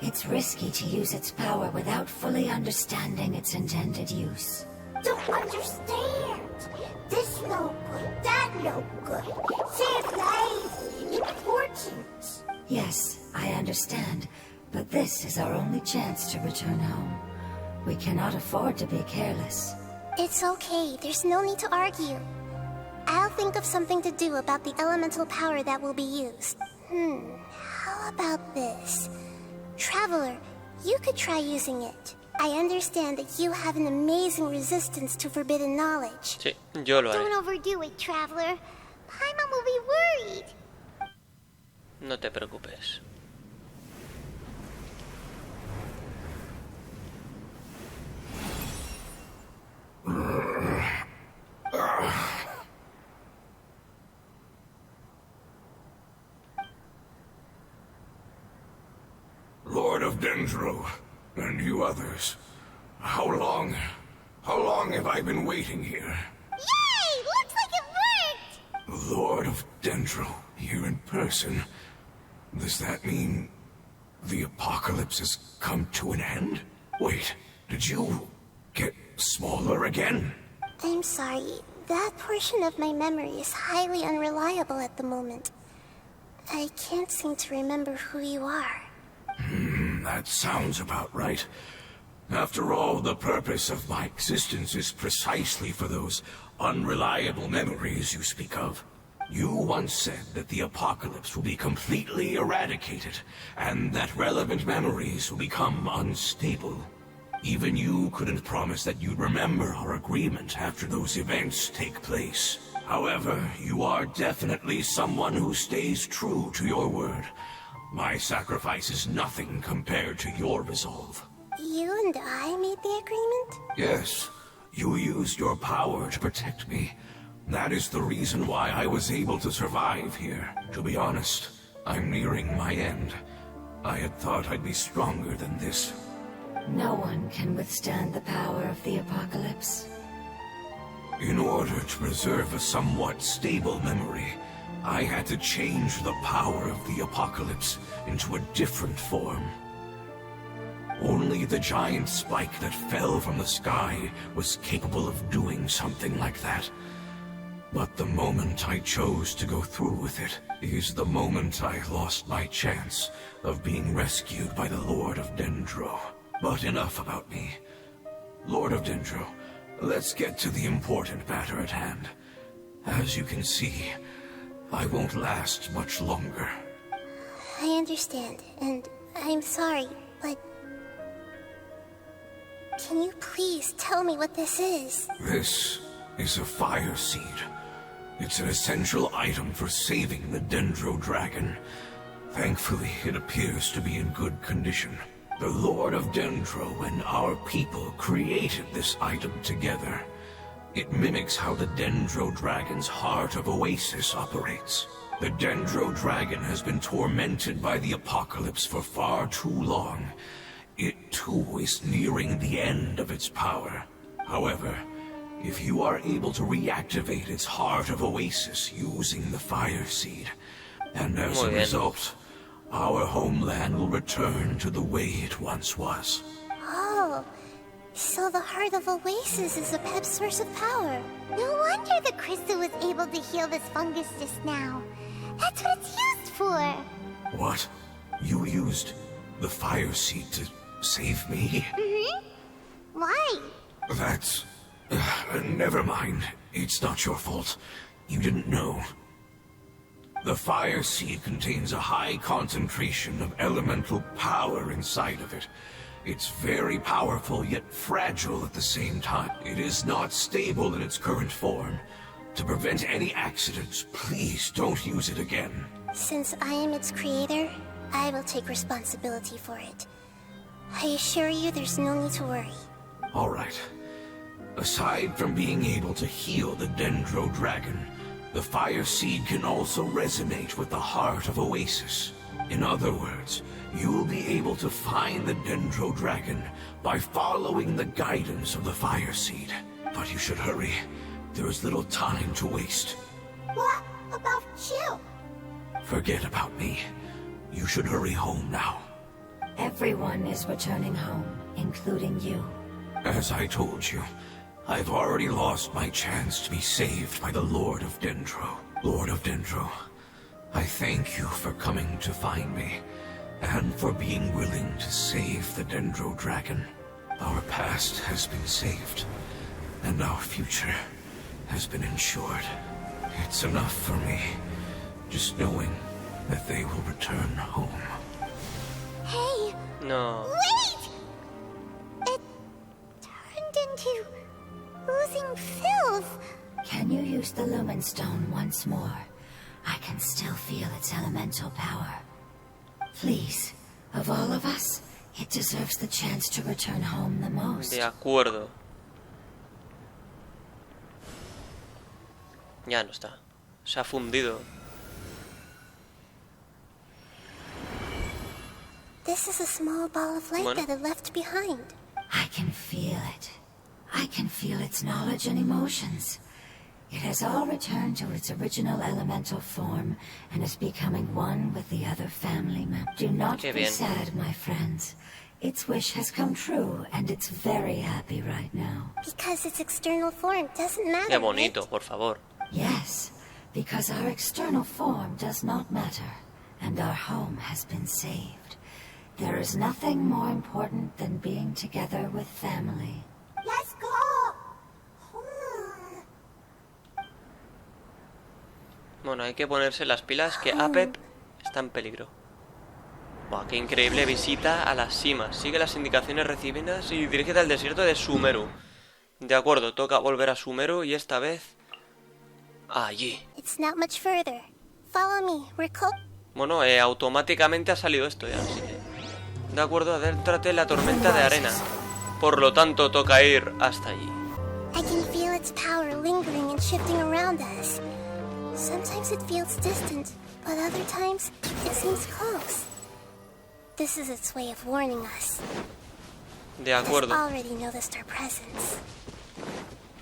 It's risky to use its power without fully understanding its intended use. Don't understand. This no good, that no good. Save lives, important. Yes, I understand, but this is our only chance to return home. We cannot afford to be careless. it's okay. There's no need to argue. I'll think of something to do about the elemental power that will be used. How about this? Traveler, you could try using it. I understand that you have an amazing resistance to forbidden knowledge. Sí, yo lo haré. Don't overdo it, Traveler. Paimon will be worried. No te preocupes. Lord of Dendro, and you others. How long have I been waiting here? Yay! Looks like it worked! Lord of Dendro, here in person. Does that mean the apocalypse has come to an end? Wait, did you get smaller again? I'm sorry. That portion of my memory is highly unreliable at the moment. I can't seem to remember who you are. That sounds about right. After all, the purpose of my existence is precisely for those unreliable memories you speak of. You once said that the apocalypse will be completely eradicated, and that relevant memories will become unstable. Even you couldn't promise that you'd remember our agreement after those events take place. However, you are definitely someone who stays true to your word. My sacrifice is nothing compared to your resolve. You and I made the agreement? Yes, You used your power to protect me. That is the reason why I was able to survive here. To be honest, I'm nearing my end. I had thought I'd be stronger than this. No one can withstand the power of the apocalypse. In order to preserve a somewhat stable memory, I had to change the power of the apocalypse into a different form. Only the giant spike that fell from the sky was capable of doing something like that. But the moment I chose to go through with it is the moment I lost my chance of being rescued by the Lord of Dendro. But enough about me. Lord of Dendro, let's get to the important matter at hand. As you can see, I won't last much longer. I understand, and I'm sorry, but... Can you please tell me what this is? This is a fire seed. It's an essential item for saving the Dendro dragon. Thankfully, it appears to be in good condition. The Lord of Dendro and our people created this item together. It mimics how the Dendro dragon's heart of Oasis operates. The Dendro dragon has been tormented by the apocalypse for far too long. It too is nearing the end of its power. However, if you are able to reactivate its heart of Oasis using the fire seed, and as a result, our homeland will return to the way it once was. Oh, so the heart of Oasis is a Pep's source of power. No wonder the crystal was able to heal this fungus just now. That's what it's used for. What? You used the fire seed to save me? Mm-hmm. Why? That's... never mind. It's not your fault. You didn't know. The fire seed contains a high concentration of elemental power inside of it. It's very powerful, yet fragile at the same time. It is not stable in its current form. To prevent any accidents, please don't use it again. Since I am its creator, I will take responsibility for it. I assure you there's no need to worry. All right. Aside from being able to heal the Dendro dragon, the fire seed can also resonate with the heart of Oasis. In other words, you will be able to find the Dendro dragon by following the guidance of the fire seed. But you should hurry. There is little time to waste. What about you? Forget about me. You should hurry home now. Everyone is returning home, including you. As I told you, I've already lost my chance to be saved by the Lord of Dendro. Lord of Dendro, I thank you for coming to find me, and for being willing to save the Dendro dragon. Our past has been saved, and our future has been ensured. It's enough for me, just knowing that they will return home. Hey! No. Wait! It turned into oozing filth. Can you use the Lumen Stone once more? I can still feel its elemental power. Please, of all of us, it deserves the chance to return home the most. De acuerdo. Ya no está. Se ha fundido. This is a small ball of light that it left behind. I can feel it. I can feel its knowledge and emotions. It has all returned to its original elemental form and is becoming one with the other family members. Do not be sad, my friends. Its wish has come true, and it's very happy right now. Because its external form doesn't matter. Qué bonito, right? por favor. Yes, because our external form does not matter, and our home has been saved. There is nothing more important than being together with family. Let's go! Bueno, hay que ponerse las pilas que Apep está en peligro. Buah, qué increíble visita a las cimas. Sigue las indicaciones recibidas y dirígete al desierto de Sumeru. De acuerdo, toca volver a Sumeru y esta vez... allí. It's not much further. Follow me. We're Bueno, automáticamente ha salido esto ya, así que... De acuerdo, adéntrate en la tormenta de arena. Por lo tanto, toca ir hasta allí. I can feel its power lingering and shifting around us. Sometimes it feels distant, but other times it seems close. This is its way of warning us. De acuerdo. It already noticed our presence.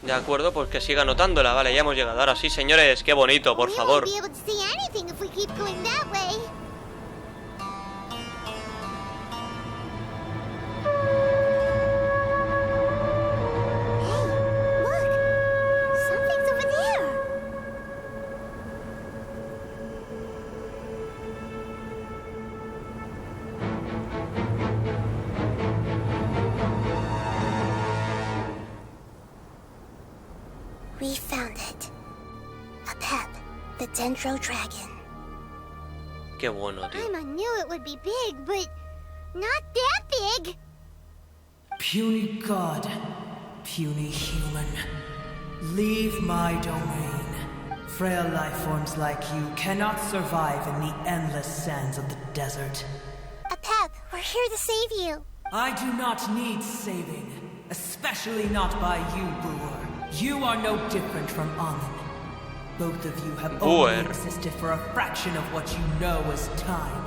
De acuerdo, pues que siga notándola. Vale, ya hemos llegado. Ahora sí, señores, qué bonito, por favor. We won't be able to see anything if we keep going that way. Hey, look! Something's over there. We found it. A pep, the Dendro Dragon. Qué bueno, tío. I knew it would be big, but not that big. Puny god, puny human, leave my domain. Frail life forms like you cannot survive in the endless sands of the desert. A pep, we're here to save you. I do not need saving, especially not by you, Boer. You are no different from Amun. Both of you have only existed for a fraction of what you know as time.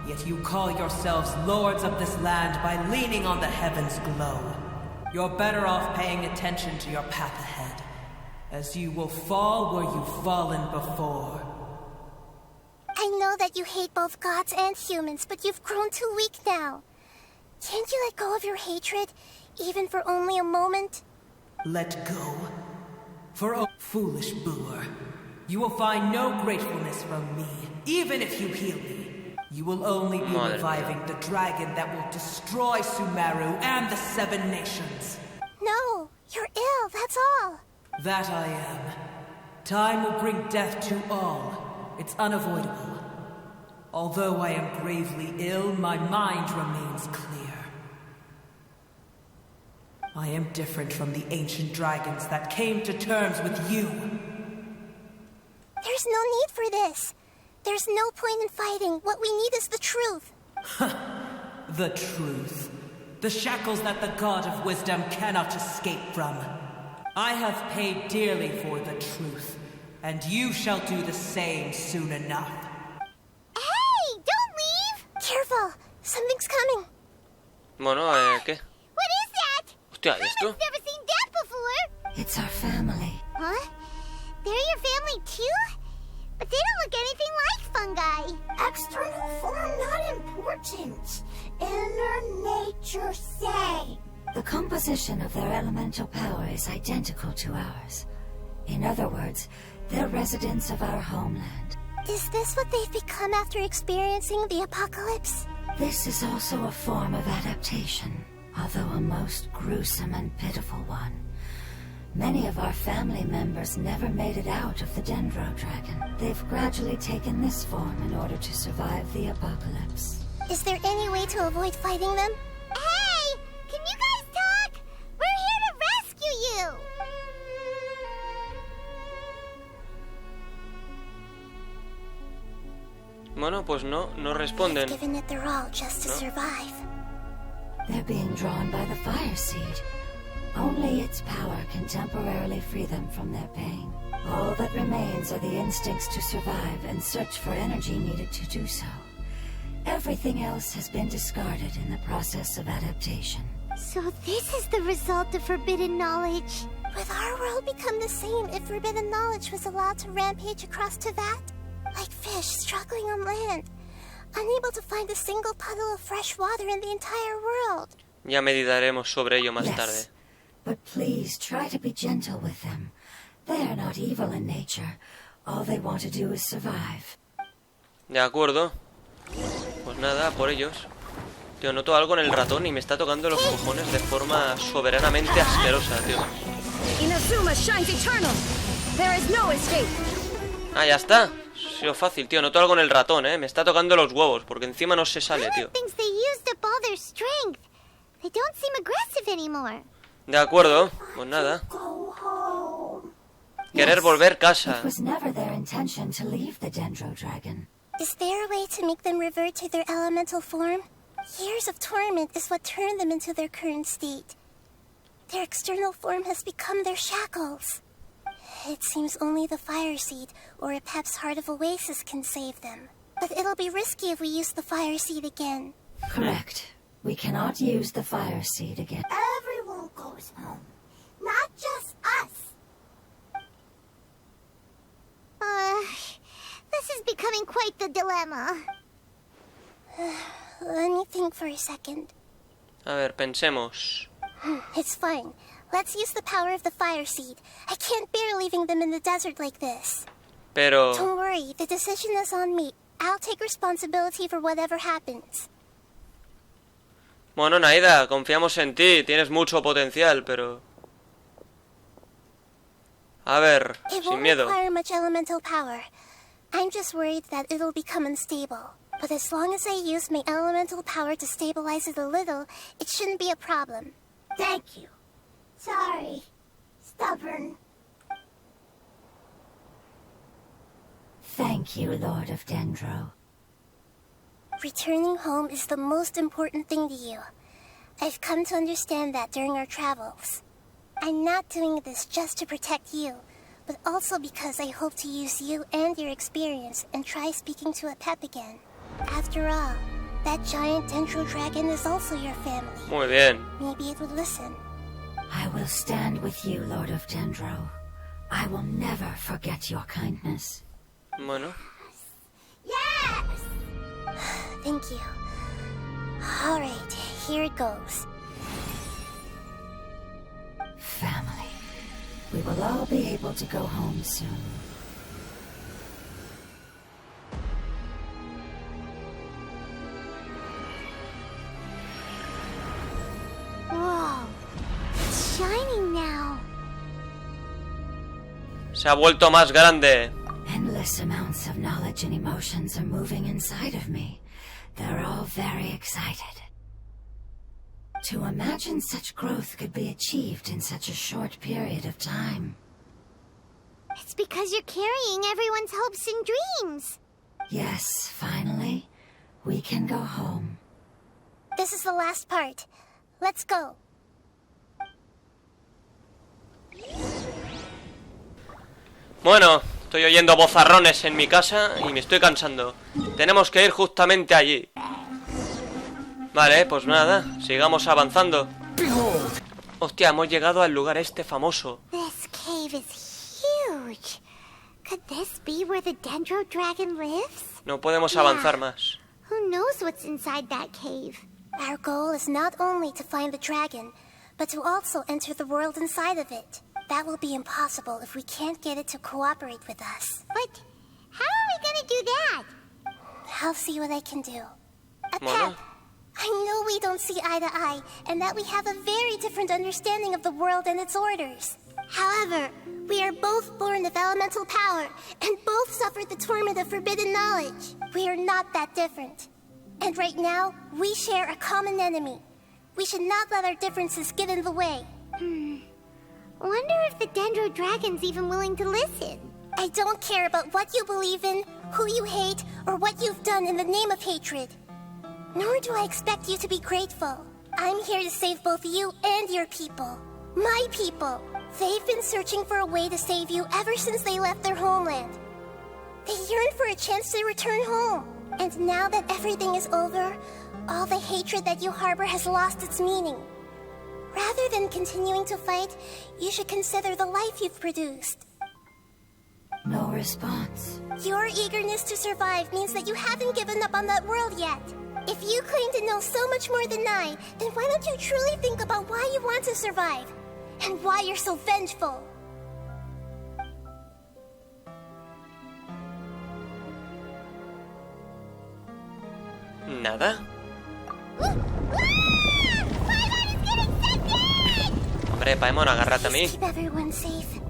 Yet you call yourselves lords of this land by leaning on the heavens' glow. You're better off paying attention to your path ahead, as you will fall where you've fallen before. I know that you hate both gods and humans, but you've grown too weak now. Can't you let go of your hatred, even for only a moment? Let go? For oh, foolish Boer, you will find no gratefulness from me, even if you heal me. You will only be reviving the dragon that will destroy Sumeru and the 7 nations. No, you're ill, that's all. That I am. Time will bring death to all. It's unavoidable. Although I am gravely ill, my mind remains clear. I am different from the ancient dragons that came to terms with you. There's no need for this. There's no point in fighting. What we need is the truth. The truth. The shackles that the God of Wisdom cannot escape from. I have paid dearly for the truth, and you shall do the same soon enough. Hey, don't leave! Careful, something's coming. Bueno, ¿qué? What is that? Hostia, ¿y esto? I've never seen that before. It's our family. Huh? They're your family too? But they don't look anything like fungi. External form not important. Inner nature say. The composition of their elemental power is identical to ours. In other words, they're residents of our homeland. Is this what they've become after experiencing the apocalypse? This is also a form of adaptation, although a most gruesome and pitiful one. Many of our family members never made it out of the Dendro Dragon. They've gradually taken this form in order to survive the apocalypse. Is there any way to avoid fighting them? Hey! Can you guys talk? We're here to rescue you! Bueno, pues no responden. They've given it their all just to survive. They're being drawn by the fire seed. Only its power can temporarily free them from their pain. All that remains are the instincts to survive and search for energy needed to do so. Everything else has been discarded in the process of adaptation. So this is the result of forbidden knowledge. Would our world become the same if forbidden knowledge was allowed to rampage across Teyvat? Like fish struggling on land, unable to find a single puddle of fresh water in the entire world. Ya meditaremos sobre ello más tarde. But please try to be gentle with them. They are not evil in nature. All they want to do is survive. De acuerdo. Pues nada, por ellos. Tío, noto algo en el ratón y me está tocando los cojones de forma soberanamente asquerosa, tío. Inazuma shines eternal. There is no escape. Ah, ya está. Ha sido fácil, tío. Noto algo en el ratón, me está tocando los huevos, porque encima no se sale, tío. Thinks they used up all their strength. They don't seem aggressive anymore. De acuerdo, pues nada. Querer volver casa. It was never their intention to leave the Dendro Dragon. Is there a way to make them revert to their elemental form? Years of torment is what turned them into their current state. Their external form has become their shackles. It seems only the fire seed or a Pep's Heart of Oasis can save them. But it'll be risky if we use the fire seed again. Correct. We cannot use the fire seed again. Everyone goes home. Not just us. This is becoming quite the dilemma. Let me think for a second. A ver, pensemos. It's fine. Let's use the power of the fire seed. I can't bear leaving them in the desert like this. Pero... Don't worry, the decision is on me. I'll take responsibility for whatever happens. Bueno, Nahida, confiamos en ti. Tienes mucho potencial, pero... A ver, It sin won't miedo. require much elemental power. I'm just worried that it'll become unstable. But as long as I use my elemental power to stabilize it a little, it shouldn't be a problem. Thank you. Sorry. Stubborn. Thank you, Lord of Dendro. Returning home is the most important thing to you. I've come to understand that during our travels. I'm not doing this just to protect you, but also because I hope to use you and your experience and try speaking to a Pep again. After all, that giant Dendro dragon is also your family. Muy bien. Maybe it would listen. I will stand with you, Lord of Dendro. I will never forget your kindness. Bueno. Yes! Thank you. Alright, here it goes. Family. We will all be able to go home soon. Whoa. It's shining now. Se ha vuelto más grande. Endless amounts of knowledge and emotions are moving inside of me. They're all very excited. To imagine such growth could be achieved in such a short period of time. It's because you're carrying everyone's hopes and dreams. Yes, finally, we can go home. This is the last part. Let's go. Bueno, estoy oyendo bozarrones en mi casa y me estoy cansando. Tenemos que ir justamente allí. Vale, pues nada, sigamos avanzando. Hostia, hemos llegado al lugar este famoso. This cave is huge. Could this be where the Dendro dragon lives? No podemos avanzar más. Who knows what's inside that cave? Our goal is not only to find the dragon, but to also enter the world inside of it. That will be impossible if we can't get it to cooperate with us. But how are we gonna do that? I'll see what I can do. Bueno. Pep, I know we don't see eye to eye, and that we have a very different understanding of the world and its orders. However, we are both born of elemental power, and both suffered the torment of forbidden knowledge. We are not that different. And right now, we share a common enemy. We should not let our differences get in the way. Wonder if the Dendro dragon's even willing to listen. I don't care about what you believe in, who you hate, or what you've done in the name of hatred. Nor do I expect you to be grateful. I'm here to save both you and your people. My people. They've been searching for a way to save you ever since they left their homeland. They yearn for a chance to return home. And now that everything is over, all the hatred that you harbor has lost its meaning. Rather than continuing to fight, you should consider the life you've produced. No response. Your eagerness to survive means that you haven't given up on that world yet. If you claim to know so much more than I, then why don't you truly think about why you want to survive? And why you're so vengeful? ¿Nada? Hombre, Paimon, agárrate a mí. Keep everyone safe.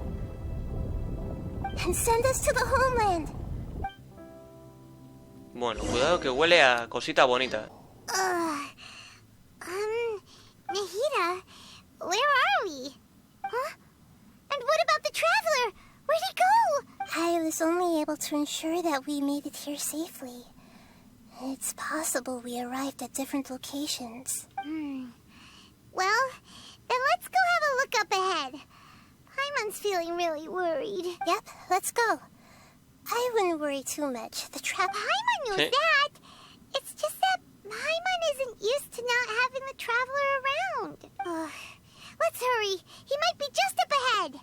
And send us to the homeland. Bueno, cuidado que huele a cosita bonita. Nahida, where are we? Huh? And what about the traveler? Where'd he go? I was only able to ensure that we made it here safely. It's possible we arrived at different locations. Well, then let's go have a look up ahead. Paimon's feeling really worried. Yep, let's go. I wouldn't worry too much. The trap... Paimon knows that. It's just that Paimon isn't used to not having the traveler around. Ugh. Let's hurry. He might be just up ahead.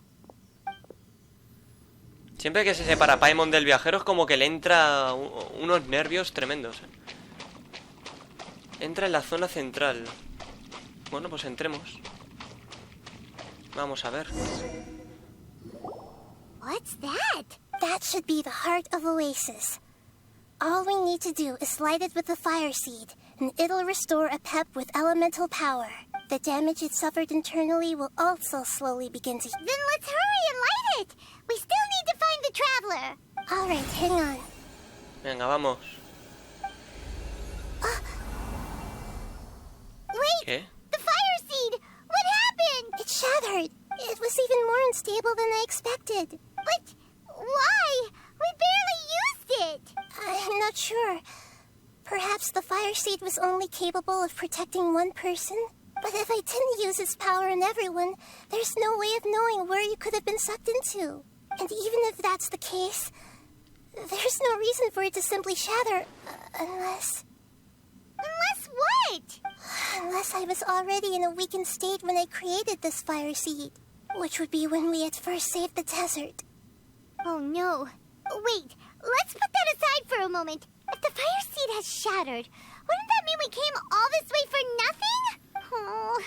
Siempre que se separa Paimon del viajero es como que le entra unos nervios tremendos. Entra en la zona central. Bueno, pues entremos. Vamos a ver. What's that? That should be the heart of Oasis. All we need to do is light it with the fire seed, and it'll restore a pep with elemental power. The damage it suffered internally will also slowly begin to... Then let's hurry and light it! We still need to find the traveler! Alright, hang on. Venga, vamos. Wait! ¿Qué? The fire seed! What happened? It shattered. It was even more unstable than I expected. But why? We barely used it! I'm not sure. Perhaps the fire seed was only capable of protecting one person? But if I didn't use its power on everyone, there's no way of knowing where you could have been sucked into. And even if that's the case, there's no reason for it to simply shatter, unless... Unless what? Unless I was already in a weakened state when I created this fire seed, which would be when we at first saved the desert. Oh no. Wait, let's put that aside for a moment. If the fire seed has shattered, wouldn't that mean we came all this way for nothing? Oh.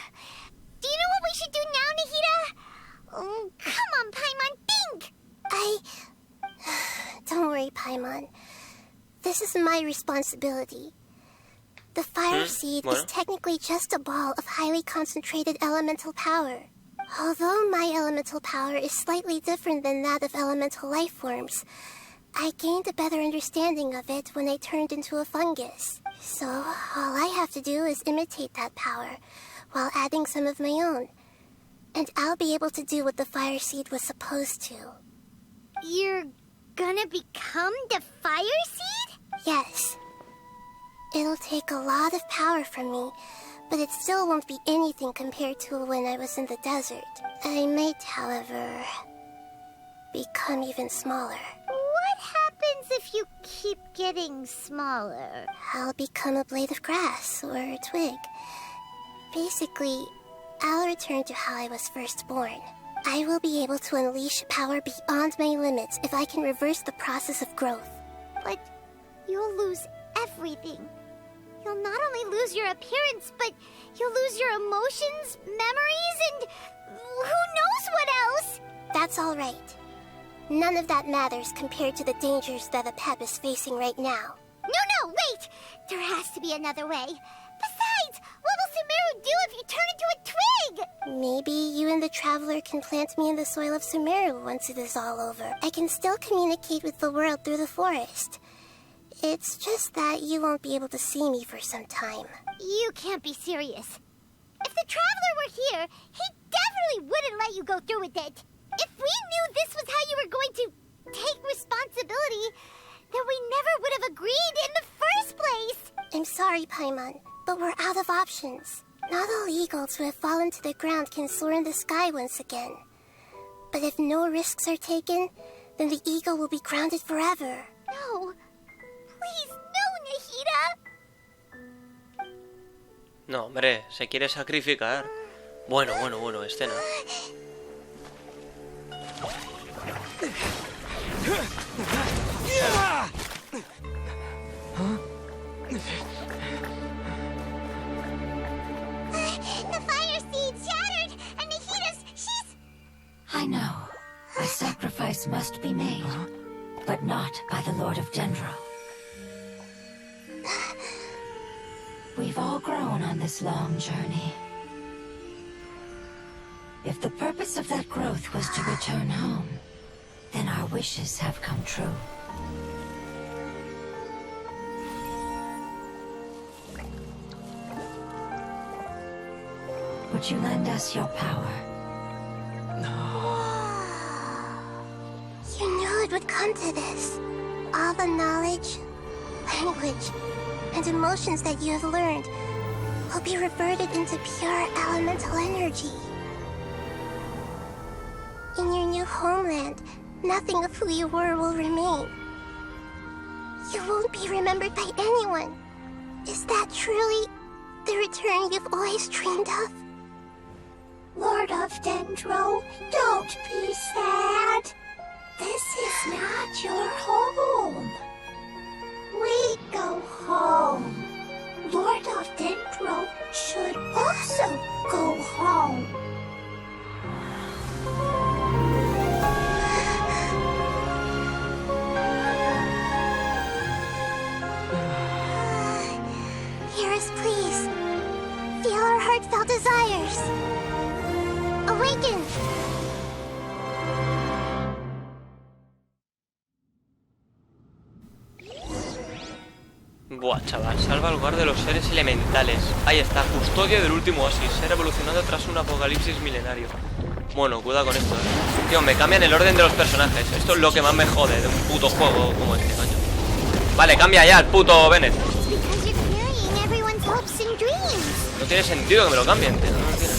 Do you know what we should do now, Nahida? Oh, come on, Paimon, think! Don't worry, Paimon. This is my responsibility. The fire seed is technically just a ball of highly concentrated elemental power. Although my elemental power is slightly different than that of elemental life forms, I gained a better understanding of it when I turned into a fungus. So all I have to do is imitate that power, while adding some of my own. And I'll be able to do what the fire seed was supposed to. You're gonna become the fire seed? Yes. It'll take a lot of power from me, but it still won't be anything compared to when I was in the desert. I might, however, become even smaller. What happens if you keep getting smaller? I'll become a blade of grass or a twig. Basically, I'll return to how I was first born. I will be able to unleash power beyond my limits if I can reverse the process of growth. But you'll lose everything. You'll not only lose your appearance, but you'll lose your emotions, memories, and who knows what else? That's all right. None of that matters compared to the dangers that a pep is facing right now. No, wait! There has to be another way. Besides, what will Sumeru do if you turn into a twig? Maybe you and the Traveler can plant me in the soil of Sumeru once it is all over. I can still communicate with the world through the forest. It's just that you won't be able to see me for some time. You can't be serious. If the Traveler were here, he definitely wouldn't let you go through with it. If we knew this was how you were going to take responsibility, then we never would have agreed in the first place. I'm sorry, Paimon, but we're out of options. Not all eagles who have fallen to the ground can soar in the sky once again. But if no risks are taken, then the eagle will be grounded forever. No. Please, no, Nahida. No, hombre, se quiere sacrificar. Bueno, escena. The fire seed shattered, and she's... I know. A sacrifice must be made, but not by the Lord of Dendro. We've all grown on this long journey. If the purpose of that growth was to return home, then our wishes have come true. Would you lend us your power? You knew it would come to this. All the knowledge, language, and emotions that you have learned will be reverted into pure elemental energy. homeland, nothing of who you were will remain. You won't be remembered by anyone. Is that truly the return you've always dreamed of? Lord of Dendro, don't be sad. This is not your home. We go home. Lord of Dendro should also go home. Hear us, please. Feel our heartfelt desires. Awaken! Buah, chaval, salva el hogar de los seres elementales. Ahí está, custodio del último oasis, ser evolucionado tras un apocalipsis milenario. Bueno, cuidado con esto, Tío, me cambian el orden de los personajes. Esto es lo que más me jode de un puto juego como este, coño. Vale, cambia ya el puto Bennett. No tiene sentido que me lo cambien, tío. No tiene.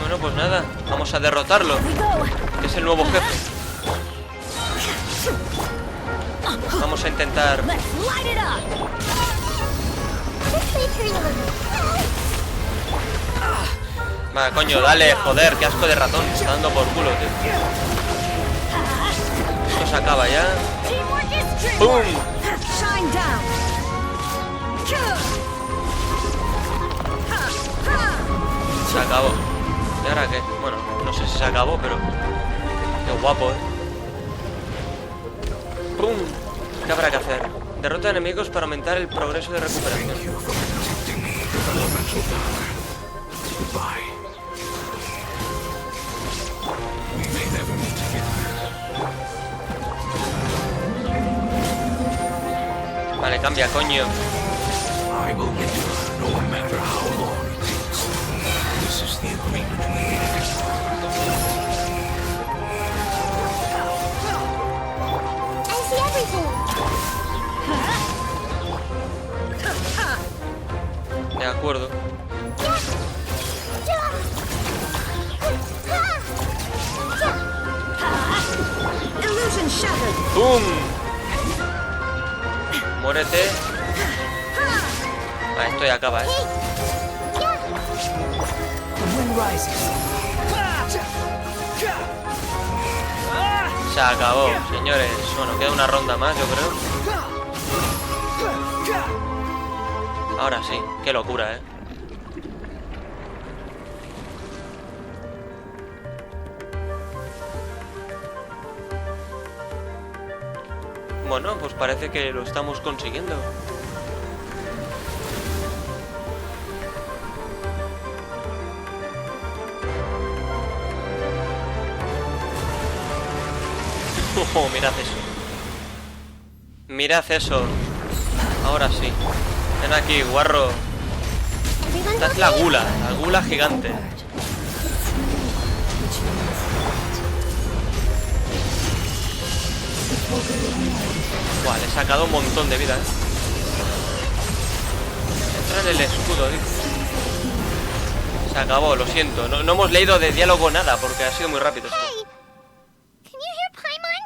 Bueno, pues nada, vamos a derrotarlo, que es el nuevo jefe. Vamos a intentar. Va, coño, dale, joder, qué asco de ratón. Está dando por culo, tío. Esto se acaba ya. ¡Pum! Se acabó. ¿Y ahora qué? Bueno, no sé si se acabó, pero... Qué guapo, ¡Pum! ¿Qué habrá que hacer? Derrota enemigos para aumentar el progreso de recuperación. Vale, cambia, coño. De acuerdo. ¡Bum! Muérete. Ah, esto ya acaba, Se acabó, señores. Bueno, queda una ronda más, yo creo. Ahora sí, qué locura, Bueno, pues parece que lo estamos consiguiendo. Oh, mirad eso. Mirad eso. Ahora sí. Ven aquí, guarro. Esta es la gula gigante. Buah, le he sacado un montón de vida, Entra en el escudo, Se acabó, lo siento. No hemos leído de diálogo nada porque ha sido muy rápido esto. Hey, can you hear Paimon?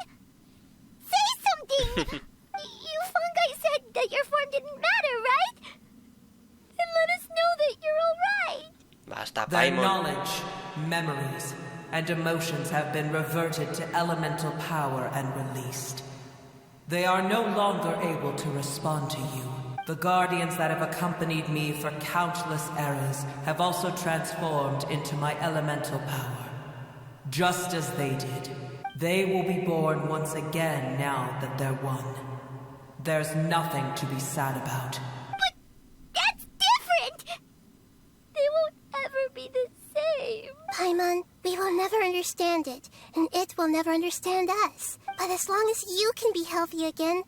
Say something. You fungi said that your form didn't matter, right? Then let us know that you're all right. Basta, Their Paimon. knowledge, memories, and emotions have been reverted to elemental power and released. They are no longer able to respond to you. The guardians that have accompanied me for countless eras have also transformed into my elemental power. Just as they did, they will be born once again now that they're one. There's nothing to be sad about. But that's different! They won't ever be the same. Paimon, we will never understand it, and it will never understand us. But as long as you can be healthy again,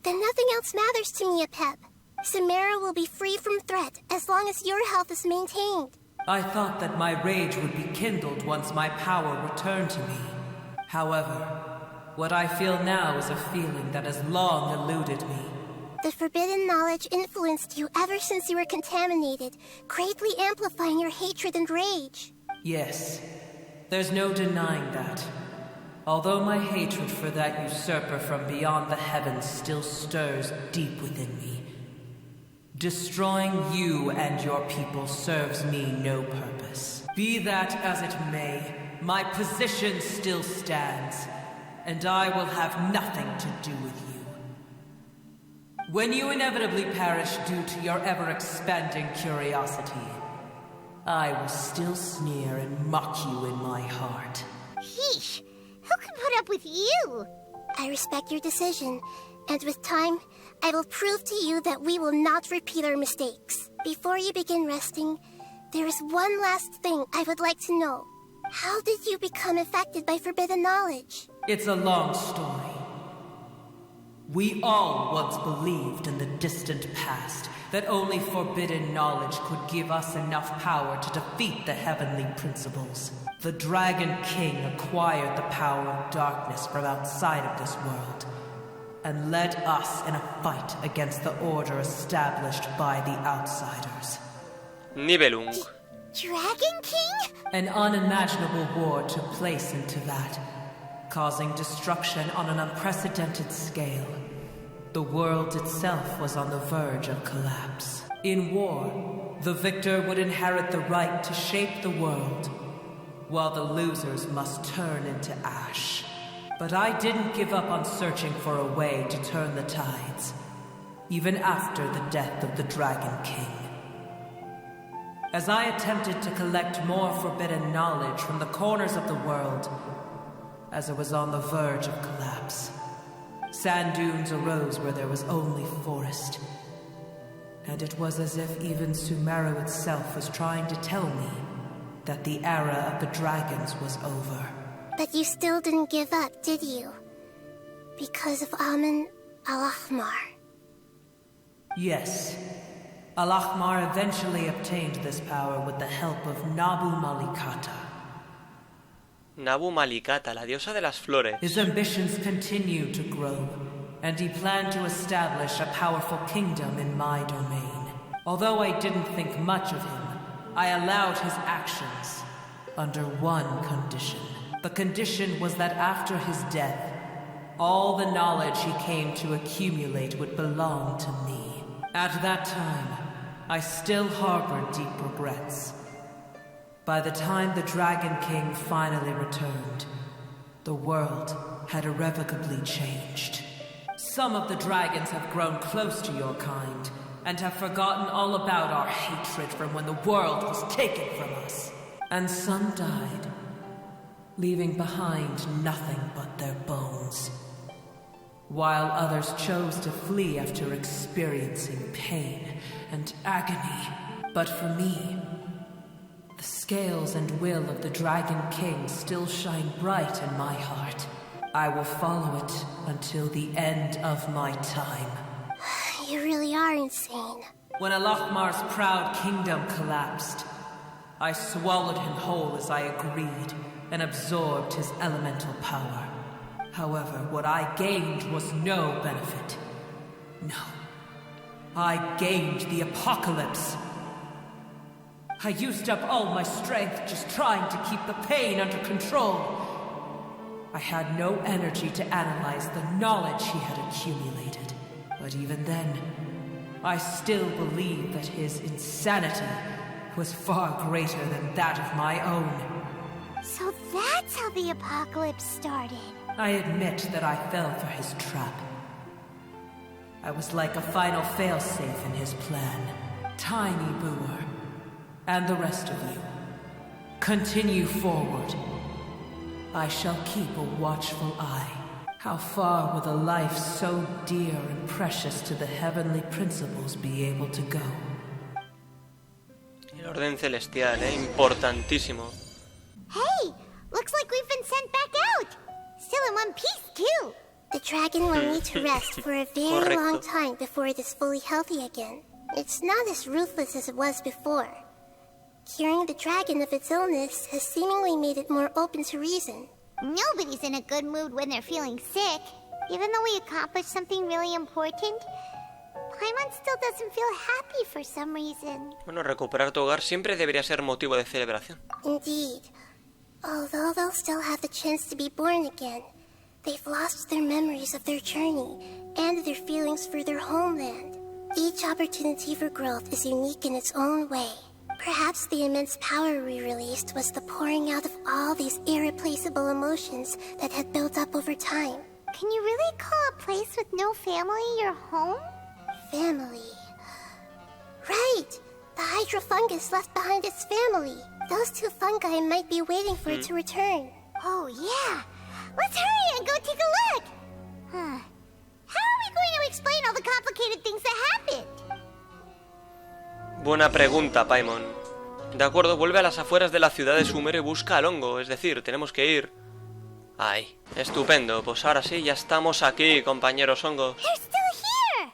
then nothing else matters to me, Apep. Samara will be free from threat as long as your health is maintained. I thought that my rage would be kindled once my power returned to me. However, what I feel now is a feeling that has long eluded me. The forbidden knowledge influenced you ever since you were contaminated, greatly amplifying your hatred and rage. Yes, there's no denying that. Although my hatred for that usurper from beyond the heavens still stirs deep within me, destroying you and your people serves me no purpose. Be that as it may, my position still stands, and I will have nothing to do with you. When you inevitably perish due to your ever-expanding curiosity, I will still sneer and mock you in my heart. Yeesh! Who can put up with you? I respect your decision, and with time, I will prove to you that we will not repeat our mistakes. Before you begin resting, there is one last thing I would like to know. How did you become affected by forbidden knowledge? It's a long story. We all once believed in the distant past that only forbidden knowledge could give us enough power to defeat the heavenly principles. The Dragon King acquired the power of darkness from outside of this world and led us in a fight against the order established by the outsiders. Nibelung. Dragon King? An unimaginable war took place into that, causing destruction on an unprecedented scale. The world itself was on the verge of collapse. In war, the victor would inherit the right to shape the world, while the losers must turn into ash. But I didn't give up on searching for a way to turn the tides, even after the death of the Dragon King. As I attempted to collect more forbidden knowledge from the corners of the world, as it was on the verge of collapse, sand dunes arose where there was only forest. And it was as if even Sumeru itself was trying to tell me that the era of the dragons was over. But you still didn't give up, did you? Because of Amun Al-Ahmar. Yes. Al-Ahmar eventually obtained this power with the help of Nabu Malikata. Nabu Malikata, la diosa de las flores. His ambitions continued to grow, and he planned to establish a powerful kingdom in my domain. Although I didn't think much of him, I allowed his actions under one condition. The condition was that after his death, all the knowledge he came to accumulate would belong to me. At that time, I still harbored deep regrets. By the time the Dragon King finally returned, the world had irrevocably changed. Some of the dragons have grown close to your kind, and have forgotten all about our hatred from when the world was taken from us. And some died, leaving behind nothing but their bones, while others chose to flee after experiencing pain and agony. But for me, the scales and will of the Dragon King still shine bright in my heart. I will follow it until the end of my time. You really are insane. When Al-Ahmar's proud kingdom collapsed, I swallowed him whole as I agreed and absorbed his elemental power. However, what I gained was no benefit. No. I gained the apocalypse. I used up all my strength just trying to keep the pain under control. I had no energy to analyze the knowledge he had accumulated. But even then, I still believed that his insanity was far greater than that of my own. So that's how the apocalypse started. I admit that I fell for his trap. I was like a final failsafe in his plan. Tiny Boer, and the rest of you, continue forward. I shall keep a watchful eye. How far will a life so dear and precious to the heavenly principles be able to go? El orden celestial, importantísimo. Hey, looks like we've been sent back out. Still in one piece, too. The dragon will need to rest for a very long time before it is fully healthy again. It's not as ruthless as it was before. Curing the dragon of its illness has seemingly made it more open to reason. Nobody's in a good mood when they're feeling sick. Even though we accomplished something really important, Paimon still doesn't feel happy for some reason. Bueno, recuperar tu hogar siempre debería ser motivo de celebración. Indeed. Although they'll still have the chance to be born again, they've lost their memories of their journey and their feelings for their homeland. Each opportunity for growth is unique in its own way. Perhaps the immense power we released was the pouring out of all these irreplaceable emotions that had built up over time. Can you really call a place with no family your home? Family. Right! The hydrofungus left behind its family. Those two fungi might be waiting for it to return. Oh, yeah. Let's hurry and go take a look. How are we going to explain all the complicated things that happened? Buena pregunta, Paimon. De acuerdo, vuelve a las afueras de la ciudad de Sumer y busca al hongo. Es decir, tenemos que ir... Ahí. Estupendo. Pues ahora sí, ya estamos aquí, compañeros hongos. They're still here!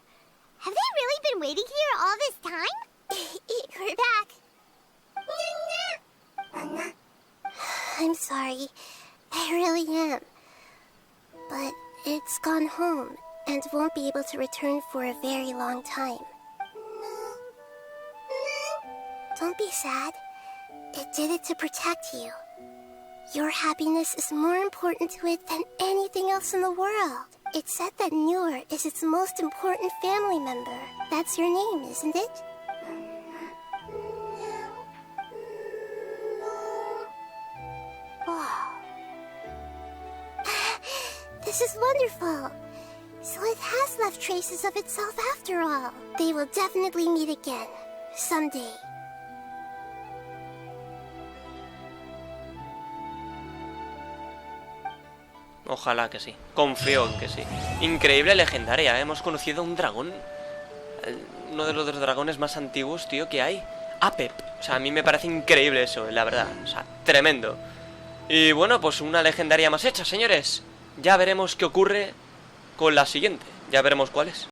Have they really been waiting here all this time? We're back. I'm sorry. I really am. But it's gone home and won't be able to return for a very long time. Don't be sad. It did it to protect you. Your happiness is more important to it than anything else in the world. It's said that Nur is its most important family member. That's your name, isn't it? Wow. This is wonderful. So it has left traces of itself after all. They will definitely meet again. Someday. Ojalá que sí. Confío en que sí. Increíble legendaria. Hemos conocido un dragón. Uno de los dragones más antiguos, tío, que hay. Apep. O sea, a mí me parece increíble eso, la verdad. O sea, tremendo. Y bueno, pues una legendaria más hecha, señores. Ya veremos qué ocurre con la siguiente. Ya veremos cuál es.